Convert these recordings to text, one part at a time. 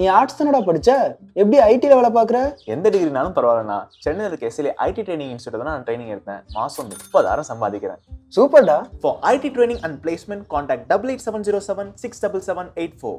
நீ ஆர்ட்ஸ் தானடா படிச்ச, எப்படி ஐடில வேலை பாக்குற? எந்த டிகிரினாலும் பரவாயில்லண்ணா. சென்னையில் இருக்க எஸ்எல்ஏ ஐடி ட்ரைனிங் இன்ஸ்டியூட் தான் நான் ட்ரைனிங் எடுத்தேன். மாசம் 30,000 சம்பாதிக்கிறேன். சூப்பர்டா. For IT training and placement, contact 88707 67784.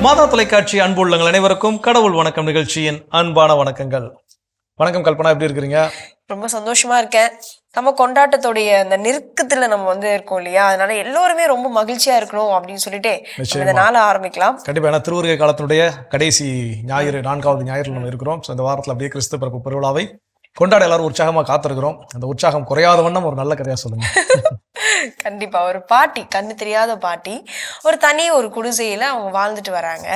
மாதா தொலைக்காட்சி அன்பு உள்ளங்கள் அனைவருக்கும் கடவுள் வணக்கம் நிகழ்ச்சியின் அன்பான வணக்கங்கள். வணக்கம் கல்பனா, எப்படி இருக்கிறீங்க? ரொம்ப சந்தோஷமா இருக்கேன். நம்ம கொண்டாட்டத்துடைய அந்த நெருக்கத்துல நம்ம இருக்கோம் இல்லையா, அதனால எல்லோருமே ரொம்ப மகிழ்ச்சியா இருக்கணும் அப்படின்னு சொல்லிட்டு இந்த நாளை ஆரம்பிக்கலாம். கண்டிப்பா. ஏன்னா திருவருகை காலத்தினுடைய கடைசி ஞாயிறு, 4வது ஞாயிறு நம்ம இருக்கிறோம். இந்த வாரத்தில் அப்படியே கிறிஸ்து பிறப்பு பெருவிழாவை கொண்டாட எல்லாரும் உற்சாகமா காத்திருக்கிறோம். அந்த உற்சாகம் குறையாத வண்ணம் ஒரு நல்ல கதையா சொல்லுங்க. கண்டிப்பா. ஒரு பாட்டி, கண்ணு தெரியாத பாட்டி, ஒரு குடிசையில அவங்க வாழ்ந்துட்டு வராங்க.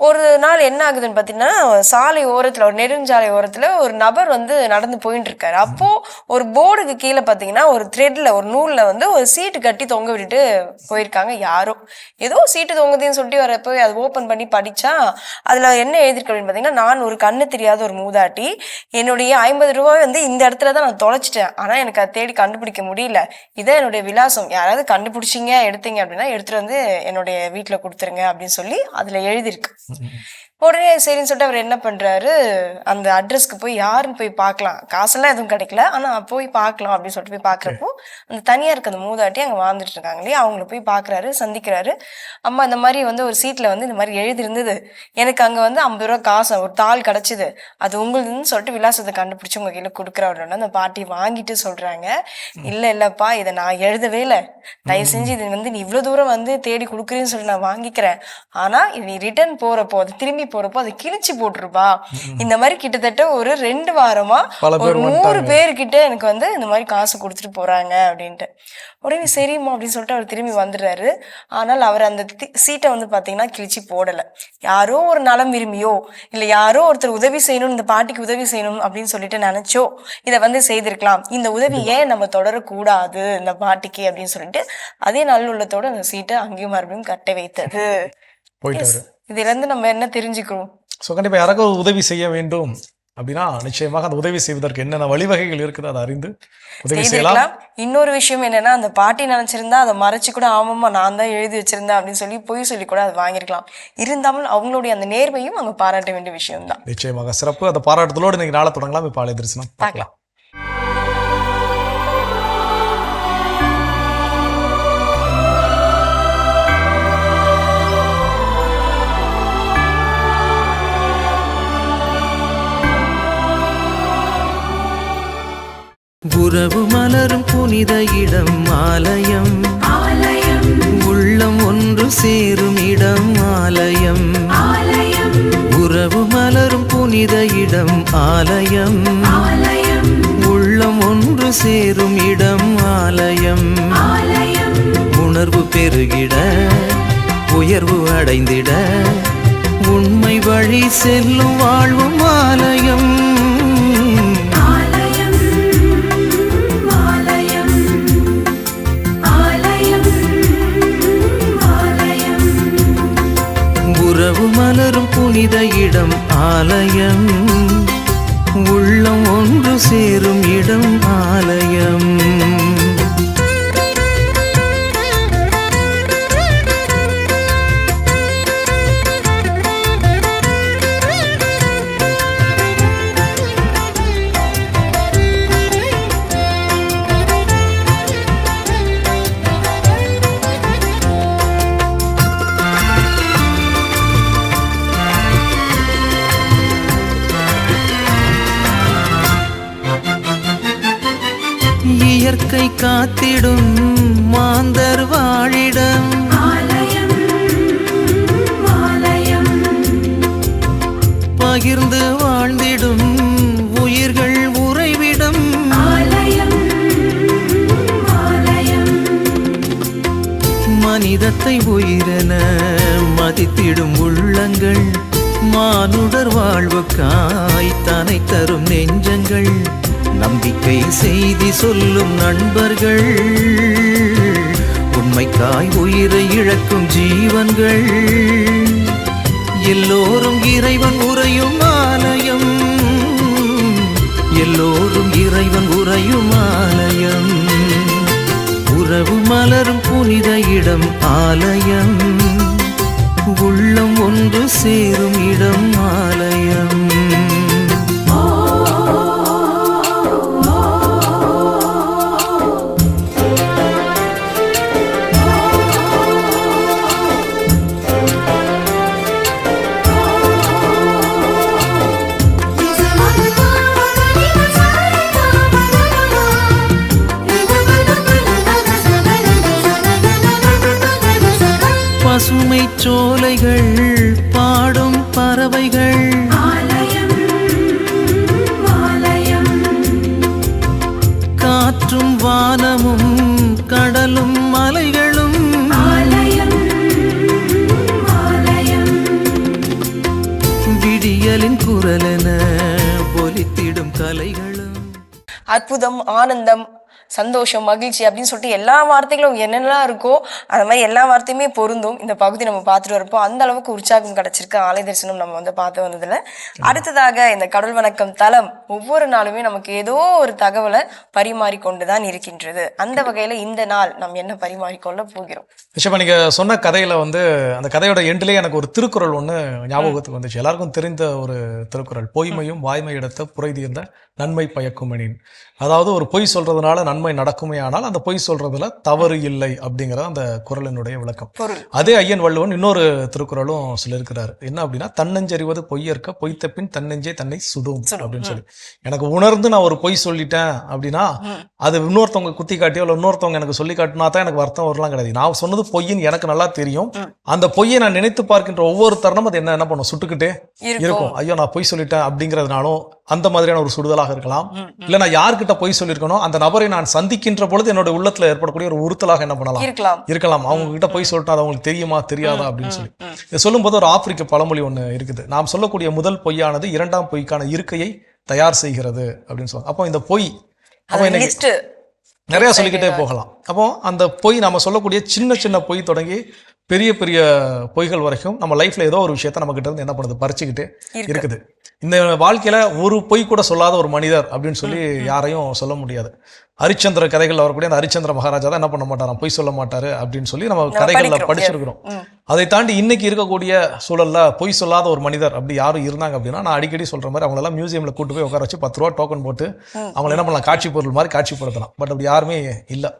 ஒரு நாள் என்ன ஆகுதுன்னு பாத்தீங்கன்னா, சாலை ஓரத்துல, ஒரு நெடுஞ்சாலை ஓரத்துல ஒரு நபர் நடந்து போயிட்டு இருக்காரு. அப்போ ஒரு போர்டுக்கு கீழே பாத்தீங்கன்னா ஒரு த்ரெட்ல, ஒரு நூல்ல ஒரு சீட்டு கட்டி தொங்க விட்டுட்டு போயிருக்காங்க. யாரோ ஏதோ சீட்டு தொங்குதுன்னு சொல்லிட்டு வர போய் அதை ஓபன் பண்ணி படிச்சா அதுல என்ன எழுதிருக்கு அப்படின்னு பாத்தீங்கன்னா, நான் ஒரு கண்ணு தெரியாத ஒரு மூதாட்டி, என்னுடைய 50 ரூபாய் இந்த இடத்துலதான் நான் தொலைச்சிட்டேன். ஆனா எனக்கு அதை தேடி கண்டுபிடிக்க முடியல. இதான் என்னுடைய விலாசம். யாராவது கண்டுபிடிச்சிங்க, எடுத்தீங்க அப்படின்னா எடுத்துட்டு என்னுடைய வீட்டுல கொடுத்துருங்க அப்படின்னு சொல்லி அதுல எழுதிருக்கு. உடனே சரின்னு சொல்லிட்டு அவர் என்ன பண்றாரு, அந்த அட்ரஸ்க்கு போய் யாருன்னு போய் பார்க்கலாம், காசெல்லாம் எதுவும் கிடைக்கல, ஆனா போய் பார்க்கலாம் அப்படின்னு சொல்லிட்டு போய் பாக்குறப்போ அந்த தனியா இருக்க அந்த மூதாட்டி அங்க வாழ்ந்துட்டு இருக்காங்க இல்லையா, அவங்கள போய் பாக்குறாரு, சந்திக்கிறாரு. அம்மா இந்த மாதிரி ஒரு சீட்ல இந்த மாதிரி எழுதி இருந்தது, எனக்கு அங்க 50 ரூபா காசு ஒரு தாள் கிடைச்சது, அது உங்களுதுன்னு சொல்லிட்டு விலாசத்தை கண்டுபிடிச்சு உங்க கையில கொடுக்குறவரோட அந்த பாட்டி வாங்கிட்டு சொல்றாங்க, இல்லப்பா, இதை நான் எழுதவே இல்லை, தயவு செஞ்சு இது நீ இவ்வளவு தூரம் தேடி கொடுக்குறேன்னு சொல்லி நான் வாங்கிக்கிறேன், ஆனா இது நீ ரிட்டர்ன் போறப்போ, அது திரும்பி போறப்போ அதை கிழிச்சு போட்டுருப்பா. இந்த மாதிரி கிட்டத்தட்ட ஒரு 2 வாரமா ஒரு 100 பேர்கிட்ட எனக்கு இந்த மாதிரி காசு கொடுத்துட்டு போறாங்க அப்படின்ட்டு. உடனே சரிம்மா அப்படின்னு சொல்லிட்டு அவர் திரும்பி வந்துடுறாரு. ஆனால் அவர் அந்த சீட்டை பாத்தீங்கன்னா கிழிச்சு போடல. யாரோ ஒரு நலம் விரும்பியோ இல்ல யாரோ ஒருத்தர் உதவி செய்யணும், இந்த பாட்டிக்கு உதவி செய்யணும் அப்படின்னு சொல்லிட்டு நினைச்சோ இதை செய்திருக்கலாம். இந்த உதவி ஏன் நம்ம தொடரக்கூடாது இந்த பாட்டிக்கு அப்படின்னு சொல்லிட்டு அதே நல்லுள்ளத்தோட அந்த சீட்டை அங்கேயும் மறுபடியும் கட்ட வைத்தது. இதுல இருந்து நம்ம என்ன தெரிஞ்சுக்கிறோம்? கண்டிப்பா யாராவது உதவி செய்ய வேண்டும் அப்படின்னா நிச்சயமாக அந்த உதவி செய்வதற்கு என்னென்ன வழிவகைகள் இருக்குது அதை அறிந்து உதவி செய்யலாம். இன்னொரு விஷயம் என்னன்னா, அந்த பாட்டி நினைச்சிருந்தா அதை மறைச்சு கூட, ஆமாமா நான் தான் எழுதி வச்சிருந்தேன் அப்படின்னு சொல்லி பொய் சொல்லி கூட அதை வாங்கிருக்கலாம். இருந்தாலும் அவங்களுடைய அந்த நேர்மையும் அங்க பாராட்ட வேண்டிய விஷயம் தான். நிச்சயமாக சிறப்பு. அந்த பாராட்டுதலோடு இன்னைக்கு நாளை தொடங்கலாம். இப்ப ஆலய தரிசனம் பார்க்கலாம். உறவு மலரும் புனித இடம் ஆலயம், உள்ளம் ஒன்று சேரும் இடம் ஆலயம். உறவு மலரும் புனித இடம் ஆலயம், உள்ளம் ஒன்று சேரும் இடம் ஆலயம். உணர்வு பெருகிட, உயர்வு அடைந்திட, உண்மை வழி செல்லும் வாழ்வும் ஆலயம். உறவு மலரும் புனித இடம் ஆலயம், உள்ளம் ஒன்று சேரும் இடம் ஆலயம். இயற்கை காத்திடும் மாந்தர் வாழிடம், பகிர்ந்து வாழ்ந்திடும் பலனை தரும் நெஞ்சங்கள், நம்பிக்கை செய்தி சொல்லும் நண்பர்கள், உண்மைக்காய் உயிரை இழக்கும் ஜீவன்கள், எல்லோரும் இறைவன் உறையும் ஆலயம், எல்லோரும் இறைவன் உறையும் ஆலயம், உறவு மலரும் புனித இடம் ஆலயம், உள்ளம் ஒன்று சேரும் இடம் ஆலயம். பசுமை சோலைகள் பாடும் பறவைகள், ஆலயம் ஆலயம், காற்றும் வானமும் கடலும் மலைகளும், ஆலயம் ஆலயம், விடியலின் குரலென ஒலித்திடும் கலைகளும். அற்புதம், ஆனந்தம், சந்தோஷம், மகிழ்ச்சி அப்படின்னு சொல்லிட்டு எல்லா வார்த்தைகளும் என்னென்னலாம் இருக்கோ அந்த மாதிரி எல்லா வார்த்தையுமே பொருந்தும். இந்த பகுதி நம்ம பார்த்துட்டு வரப்போ அந்த அளவுக்கு உற்சாகம் கிடைச்சிருக்கு. ஆலய தரிசனம் நம்ம வந்து பார்த்து வந்ததுல அடுத்ததாக இந்த கடவுள் வணக்கம் தலம் ஒவ்வொரு நாளுமே நமக்கு ஏதோ ஒரு தகவலை பரிமாறிக்கொண்டுதான் இருக்கின்றது. அந்த வகையில இந்த நாள் நம்ம என்ன பரிமாறிக்கொள்ள போகிறோம்? நிச்சயமா நீங்க சொன்ன கதையில வந்து அந்த கதையோட எண்டிலே எனக்கு ஒரு திருக்குறள் ஒண்ணு ஞாபகத்துக்கு வந்துச்சு. எல்லாருக்கும் தெரிந்த ஒரு திருக்குறள், பொய்மையும் வாய்மை இடத்த புரை தீர்ந்த நன்மை பயக்குமெனின். அதாவது ஒரு பொய் சொல்றதுனால நன்மை நடக்குமே, ஆனால் அந்த பொய் சொல்றதுல தவறு இல்லை அப்படிங்கிறது அந்த குறளினுடைய விளக்கம். அதே ஐயன் வள்ளுவன் இன்னொரு திருக்குறளும் சொல்லியிருக்கிறாரு. என்ன அப்படின்னா, தன்னஞ்சறிவது பொய்யற்க பொய்த்த பின் தன்னெஞ்சே தன்னை சுடும் அப்படின்னு சொல்லி. எனக்கு உணர்ந்து நான் ஒரு பொய் சொல்லிட்டேன் அப்படின்னா அது இன்னொருத்தவங்க குத்தி காட்டியோ இல்லை இன்னொருத்தவங்க எனக்கு சொல்லி காட்டினா தான் எனக்கு வருத்தம் வரலாம் கிடையாது. நான் சொன்னது பொய்ன்னு எனக்கு நல்லா தெரியும். அந்த பொய்யை நான் நினைத்து பார்க்கின்ற ஒவ்வொரு தருணம் அது என்ன பண்ணும், சுட்டுக்கிட்டே இருக்கும். ஐயோ நான் பொய் சொல்லிட்டேன் அப்படிங்கிறதுனாலும் அந்த மாதிரியான ஒரு சுடுதலாக இருக்கலாம். இல்ல நான் யார்கிட்ட பொய் சொல்லியிருக்கணும் அந்த நபரை நான் சந்திக்கின்ற பொழுது என்னோட உள்ளத்துல ஏற்படக்கூடிய ஒரு உறுத்தலாக என்ன பண்ணலாம் இருக்கலாம். அவங்க கிட்ட பொய் சொல்லிட்டு அது அவங்களுக்கு தெரியுமா தெரியாதா அப்படின்னு சொல்லி இதை சொல்லும் போது ஒரு ஆப்பிரிக்க பழமொழி ஒண்ணு இருக்குது. நாம் சொல்லக்கூடிய முதல் பொய்யானது இரண்டாம் பொய்க்கான இருக்கையை தயார் செய்கிறது அப்படின்னு சொல்லுவாங்க. அப்போ இந்த பொய் நிறைய சொல்லிக்கிட்டே போகலாம். அப்போ அந்த பொய் நாம சொல்லக்கூடிய சின்ன சின்ன பொய் தொடங்கி பெரிய பெரிய பொய்கள் வரைக்கும் நம்ம லைஃப்ல ஏதோ ஒரு விஷயத்த நம்ம கிட்ட இருந்து என்ன பண்ணுது, பறிச்சுக்கிட்டு இருக்குது. இந்த வாழ்க்கையில ஒரு பொய் கூட சொல்லாத ஒரு மனிதர் அப்படின்னு சொல்லி யாரையும் சொல்ல முடியாது. ஹரிச்சந்திர கதைகள் வரக்கூடிய அந்த ஹரிச்சந்திர மகாராஜா தான் என்ன பண்ண மாட்டாராம், பொய் சொல்ல மாட்டாரு அப்படின்னு சொல்லி நம்ம கதைகள்ல படிச்சிருக்கிறோம். அதை தாண்டி இன்னைக்கு இருக்கக்கூடிய சூழல்ல பொய் சொல்லாத ஒரு மனிதர் அப்படி யாரும் இருந்தாங்க அப்படின்னா, நான் அடிக்கடி சொல்ற மாதிரி அவங்களெல்லாம் மியூசியம்ல கூட்டு போய் உட்கார வச்சு 10 ரூபா டோக்கன் போட்டு அவங்களை என்ன பண்ணலாம், காட்சி பொருள் மாதிரி காட்சிப்படுத்தலாம். பட் அப்படி யாருமே இல்லை.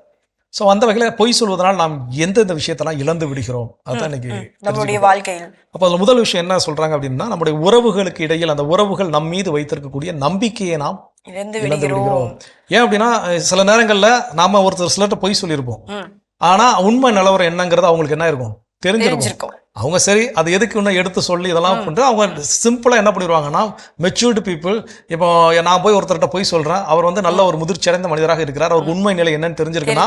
ஸோ அந்த வகையில் பொய் சொல்வதனால் நாம் எந்தெந்த விஷயத்தெல்லாம் இழந்து விடுகிறோம் அதுதான் இன்னைக்கு நம்மளுடைய வாழ்க்கையில். அப்போ அதில் முதல் விஷயம் என்ன சொல்றாங்க அப்படின்னா, நம்முடைய உறவுகளுக்கு இடையில் அந்த உறவுகள் நம் மீது வைத்திருக்கக்கூடிய நம்பிக்கையை நாம் இழந்து விடுகிறோம். ஏன் அப்படின்னா சில நேரங்கள்ல நாம ஒருத்தர் சிலர்கிட்ட பொய் சொல்லியிருப்போம், ஆனா உண்மை நிலவரம் என்னங்கிறது அவங்களுக்கு என்ன இருக்கும், தெரிஞ்சிருக்கும். அவங்க சரி அது எதுக்கு இன்னும் எடுத்து சொல்லி இதெல்லாம் பண்ணிட்டு அவங்க சிம்பிளா என்ன பண்ணிடுவாங்கன்னா, மெச்சூர்டு பீப்புள். இப்போ நான் போய் ஒருத்தர்கிட்ட போய் சொல்றேன், அவர் வந்து நல்ல ஒரு முதிர்ச்சி அடைந்த மனிதராக இருக்கிறார், அவருக்கு உண்மை நிலை என்னன்னு தெரிஞ்சிருக்குன்னா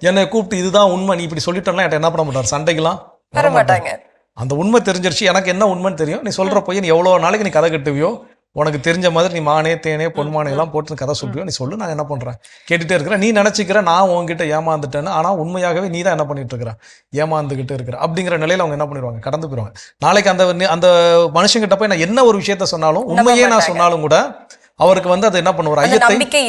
என்னை கூப்பிட்டு இதுதான் உண்மை நீ இப்படி சொல்லிட்டோம்னா என்ன பண்ண மாட்டார், சண்டைக்கெல்லாம் வர மாட்டாங்க. அந்த உண்மை தெரிஞ்சிருச்சு, எனக்கு என்ன உண்மைன்னு தெரியும், நீ சொல்ற போய் நீ எவ்வளவு நாளைக்கு நீ கதை கட்டுவியோ, உனக்கு தெரிஞ்ச மாதிரி நீ மானே தேனே பொன்மானே எல்லாம் போட்டு கதை சொல்றியோ, நீ சொல்லு, நான் என்ன பண்றேன் கேட்டுட்டே இருக்கிறேன். நீ நினைச்சுக்கிற நான் உங்ககிட்ட ஏமாந்துட்டேன்னு, ஆனா உண்மையாகவே நீ தான் என்ன பண்ணிட்டு இருக்கிற, ஏமாந்துகிட்டு இருக்கிற அப்படிங்கிற நிலையில அவங்க என்ன பண்ணிடுவாங்க, கடந்து போயிடுவாங்க. நாளைக்கு அந்த மனுஷங்கிட்ட போய் நான் என்ன ஒரு விஷயத்த சொன்னாலும், உண்மையே நான் சொன்னாலும் கூட அவருக்கு வந்து அது என்ன பண்ணுவார், ஐயத்தை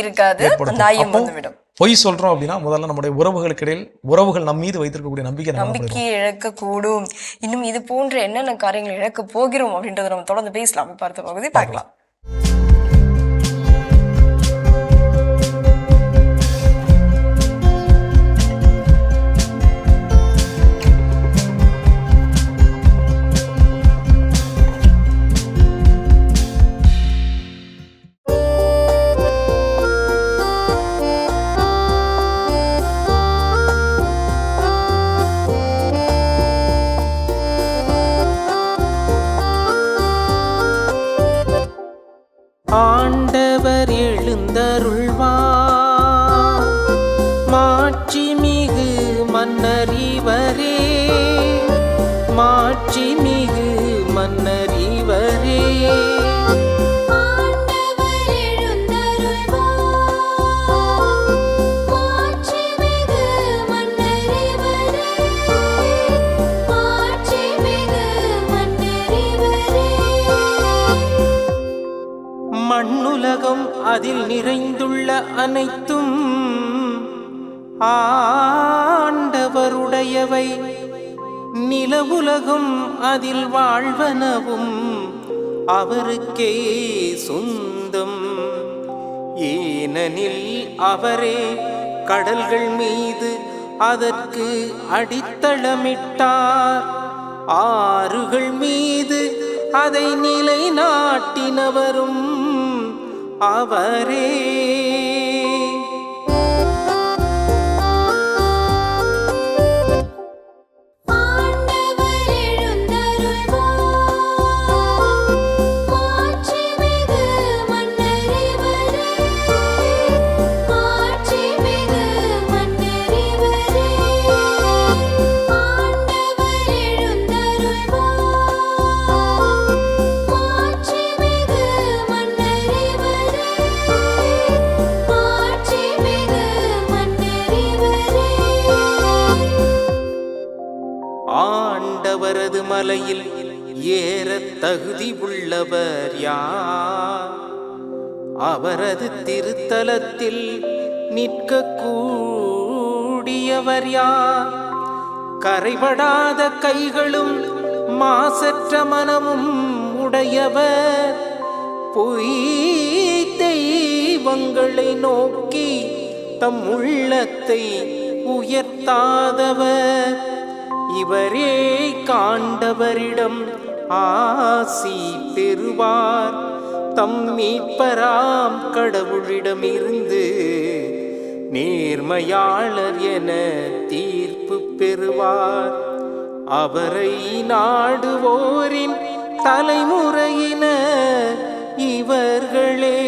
ஏற்படுத்தும். பொய் சொல்றோம் அப்படின்னா முதல்ல நம்முடைய உறவுகளுக்கு இடையில் உறவுகள் நம் மீது வைத்திருக்கக்கூடிய நம்பிக்கையை இழக்கக்கூடும். இன்னும் இது போன்ற என்னென்ன காரியங்கள் இழக்க போகிறோம் அப்படின்றத நம்ம தொடர்ந்து பேசலாம். பார்த்த பகுதி பார்க்கலாம். ஆண்டவர் எழுந்தருள்வார், மாட்சி மிகு மன்னரிவரே, மாட்சி மிகு மன்னரிவரே. ஆண்டவர் உலகம் அதில் நிறைந்துள்ள அனைத்தும் ஆண்டவருடையவை. நில உலகம் அதில் வாழ்வனவும் அவருக்கே சொந்தம். ஏனெனில் அவரே கடல்கள் மீது அதற்கு அடித்தளமிட்டார். ஆறுகள் மீது அதை நிலைநாட்டினவரும் அவரே. ஆண்டவரது மலையில் ஏற தகுதி உள்ளவர் யார்? அவரது திருத்தலத்தில் நிற்க கூடியவர் யார்? கரைபடாத கைகளும் மாசற்ற மனமும் உடையவர். பொய் தெய்வங்களை நோக்கி தம் உள்ளத்தை உயர்த்தாதவர். இவரே காண்டவரிடம் ஆசி பெறுவார். தம் மீட்பராம் கடவுளிடமிருந்து நேர்மையாளர் என தீர்ப்பு பெறுவார். அவரை நாடுவோரின் தலைமுறையினர் இவர்களே.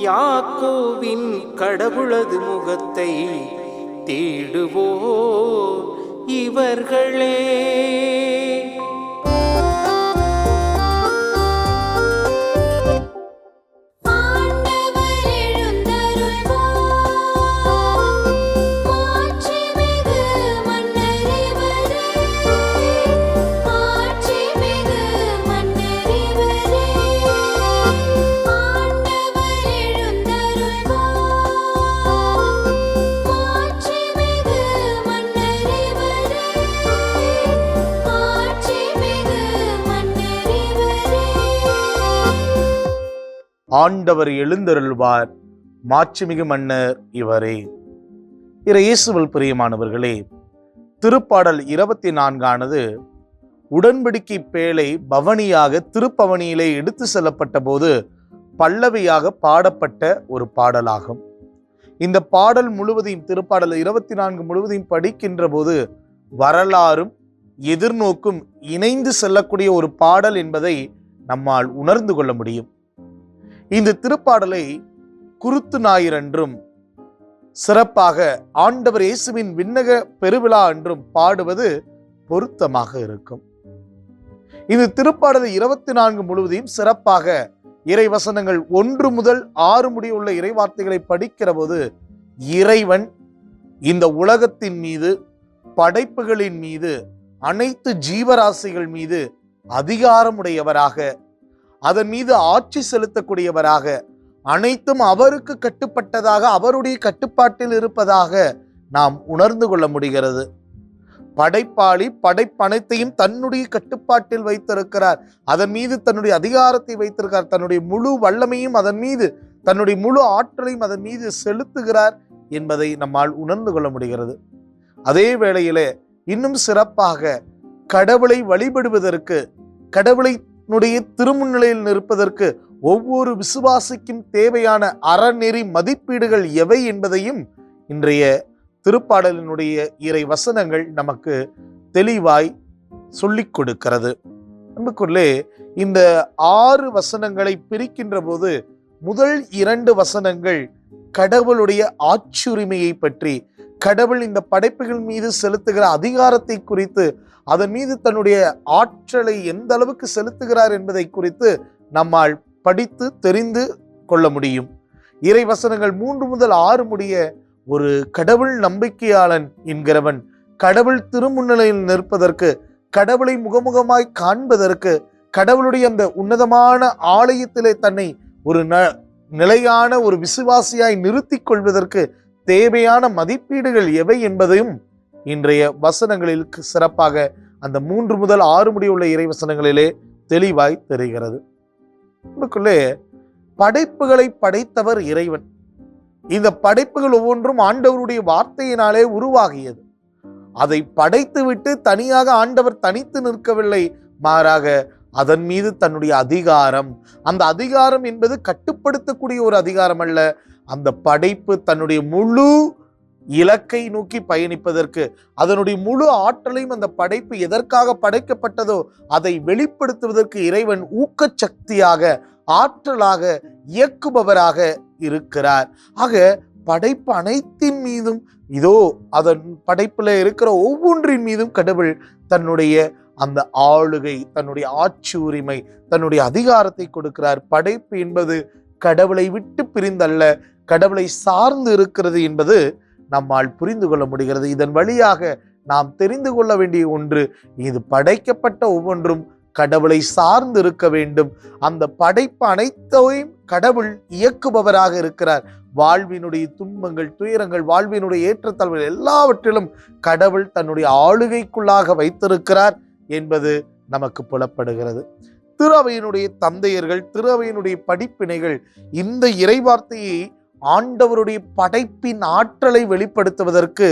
யாக்கோவின் கடவுளது முகத்தை தேடுவோர் இவர்களே. ஆண்டவர் எழுந்தருள்வார், மாட்சிமிகு மன்னர் இவரே. இயேசுவில் பிரியமானவர்களே, திருப்பாடல் 24 உடன்படிக்கை பேழை பவனியாக திருப்பவனியிலே எடுத்து செல்லப்பட்ட போது பல்லவியாக பாடப்பட்ட ஒரு பாடலாகும். இந்த பாடல் முழுவதையும், திருப்பாடல் 24 முழுவதையும் படிக்கின்ற போது வரலாறும் எதிர்நோக்கும் இணைந்து செல்லக்கூடிய ஒரு பாடல் என்பதை நம்மால் உணர்ந்து கொள்ள முடியும். இந்த திருப்பாடலை குருத்து ஞாயிறு என்றும் சிறப்பாக ஆண்டவர் இயேசுவின் விண்ணக பெருவிழா என்றும் பாடுவது பொருத்தமாக இருக்கும். இந்த திருப்பாடலை 24 முழுவதையும் சிறப்பாக இறை வசனங்கள் 1 முதல் 6 முடிய உள்ள இறை வார்த்தைகளை படிக்கிற போது இறைவன் இந்த உலகத்தின் மீது, படைப்புகளின் மீது, அனைத்து ஜீவராசிகள் மீது அதிகாரமுடையவராக, அதன் மீது ஆட்சி செலுத்தக்கூடியவராக, அனைத்தும் அவருக்கு கட்டுப்பட்டதாக, அவருடைய கட்டுப்பாட்டில் இருப்பதாக நாம் உணர்ந்து கொள்ள முடிகிறது. படைப்பாளி படைப்பனைத்தையும் தன்னுடைய கட்டுப்பாட்டில் வைத்திருக்கிறார். அதன் மீது தன்னுடைய அதிகாரத்தை வைத்திருக்கிறார். தன்னுடைய முழு வல்லமையும் அதன் மீது, தன்னுடைய முழு ஆற்றலையும் அதன் மீது செலுத்துகிறார் என்பதை நம்மால் உணர்ந்து கொள்ள முடிகிறது. அதே வேளையிலே இன்னும் சிறப்பாக கடவுளை வழிபடுவதற்கு, கடவுளை திருமுன்னிலையில் நிற்பதற்கு ஒவ்வொரு விசுவாசிக்கும் தேவையான அறநெறி மதிப்பீடுகள் எவை என்பதையும் இன்றைய திருப்பாடலினுடைய இறை வசனங்கள் நமக்கு தெளிவாய் சொல்லிக் கொடுக்கிறது. அன்புக்குள்ளே இந்த 6 வசனங்களை பிரிக்கின்ற போது முதல் 2 வசனங்கள் கடவுளுடைய ஆட்சியுரிமையை பற்றி, கடவுள் இந்த படைப்புகள் மீது செலுத்துகிற அதிகாரத்தை குறித்து, அதன் மீது தன்னுடைய ஆற்றலை எந்த அளவுக்கு செலுத்துகிறார் என்பதை குறித்து நம்மால் படித்து தெரிந்து கொள்ள முடியும். இறை வசனங்கள் 3 முதல் 6 முடிய ஒரு கடவுள் நம்பிக்கையாளன் என்கிறவன் கடவுள் திருமுன்னிலையில் நிற்பதற்கு, கடவுளை முகமுகமாய் காண்பதற்கு, கடவுளுடைய அந்த உன்னதமான ஆலயத்திலே தன்னை ஒரு நிலையான ஒரு விசுவாசியாய் நிறுத்திக் கொள்வதற்கு தேவையான மதிப்பீடுகள் எவை என்பதையும் இன்றைய வசனங்களில் சிறப்பாக அந்த 3 முதல் 6 முடிவுள்ள இறை வசனங்களிலே தெளிவாய் தெரிகிறது. உங்களுக்குள்ளே படைப்புகளை படைத்தவர் இறைவன். இந்த படைப்புகள் ஒவ்வொன்றும் ஆண்டவருடைய வார்த்தையினாலே உருவாகியது. அதை படைத்துவிட்டு தனியாக ஆண்டவர் தனித்து நிற்கவில்லை, மாறாக அதன் மீது தன்னுடைய அதிகாரம், அந்த அதிகாரம் என்பது கட்டுப்படுத்தக்கூடிய ஒரு அதிகாரம் அல்ல. அந்த படைப்பு தன்னுடைய முழு இலக்கை நோக்கி பயணிப்பதற்கு, அதனுடைய முழு ஆற்றலையும் அந்த படைப்பு எதற்காக படைக்கப்பட்டதோ அதை வெளிப்படுத்துவதற்கு இறைவன் ஊக்கச்சக்தியாக, ஆற்றலாக, இயக்குபவராக இருக்கிறார். ஆக படைப்பு அனைத்தின் மீதும், இதோ அதன் படைப்புல இருக்கிற ஒவ்வொன்றின் மீதும் கடவுள் தன்னுடைய அந்த ஆளுகை, தன்னுடைய ஆட்சி உரிமை, தன்னுடைய அதிகாரத்தை கொடுக்கிறார். படைப்பு என்பது கடவுளை விட்டு பிரிந்தல்ல, கடவுளை சார்ந்து இருக்கிறது என்பது நம்மால் புரிந்து கொள்ள முடிகிறது. இதன் வழியாக நாம் தெரிந்து கொள்ள வேண்டிய ஒன்று, இது படைக்கப்பட்ட ஒவ்வொன்றும் கடவுளை சார்ந்து இருக்க வேண்டும். அந்த படைப்பு அனைத்தையும் கடவுள் இயக்குபவராக இருக்கிறார். வாழ்வினுடைய துன்பங்கள், துயரங்கள், வாழ்வினுடைய ஏற்றத்தாழ்வுகள் எல்லாவற்றிலும் கடவுள் தன்னுடைய ஆளுகைக்குள்ளாக வைத்திருக்கிறார் என்பது நமக்கு புலப்படுகிறது. திருஅவையினுடைய தந்தையர்கள், திருஅவையினுடைய படிப்பினைகள் இந்த இறைவார்த்தையை ஆண்டவருடைய படைப்பின் ஆற்றலை வெளிப்படுத்துவதற்கு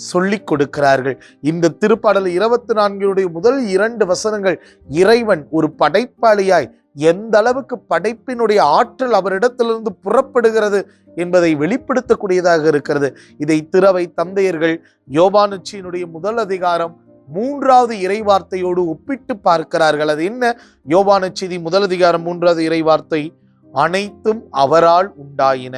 சொல்லிக் கொடுக்கிறார்கள். இந்த திருப்பாடல் 24 முதல் 2 வசனங்கள் இறைவன் ஒரு படைப்பாளியாய் எந்த அளவுக்கு படைப்பினுடைய ஆற்றல் அவரிடத்திலிருந்து புறப்படுகிறது என்பதை வெளிப்படுத்தக்கூடியதாக இருக்கிறது. இதை திருஅவை தந்தையர்கள் யோவானச்சியினுடைய 1 அதிகாரம் 3வது இறைவார்த்தையோடு ஒப்பிட்டு பார்க்கிறார்கள். அது என்ன? யோவானச்செய்தி 1 அதிகாரம் 3வது இறைவார்த்தை, அனைத்தும் அவரால் உண்டாயின,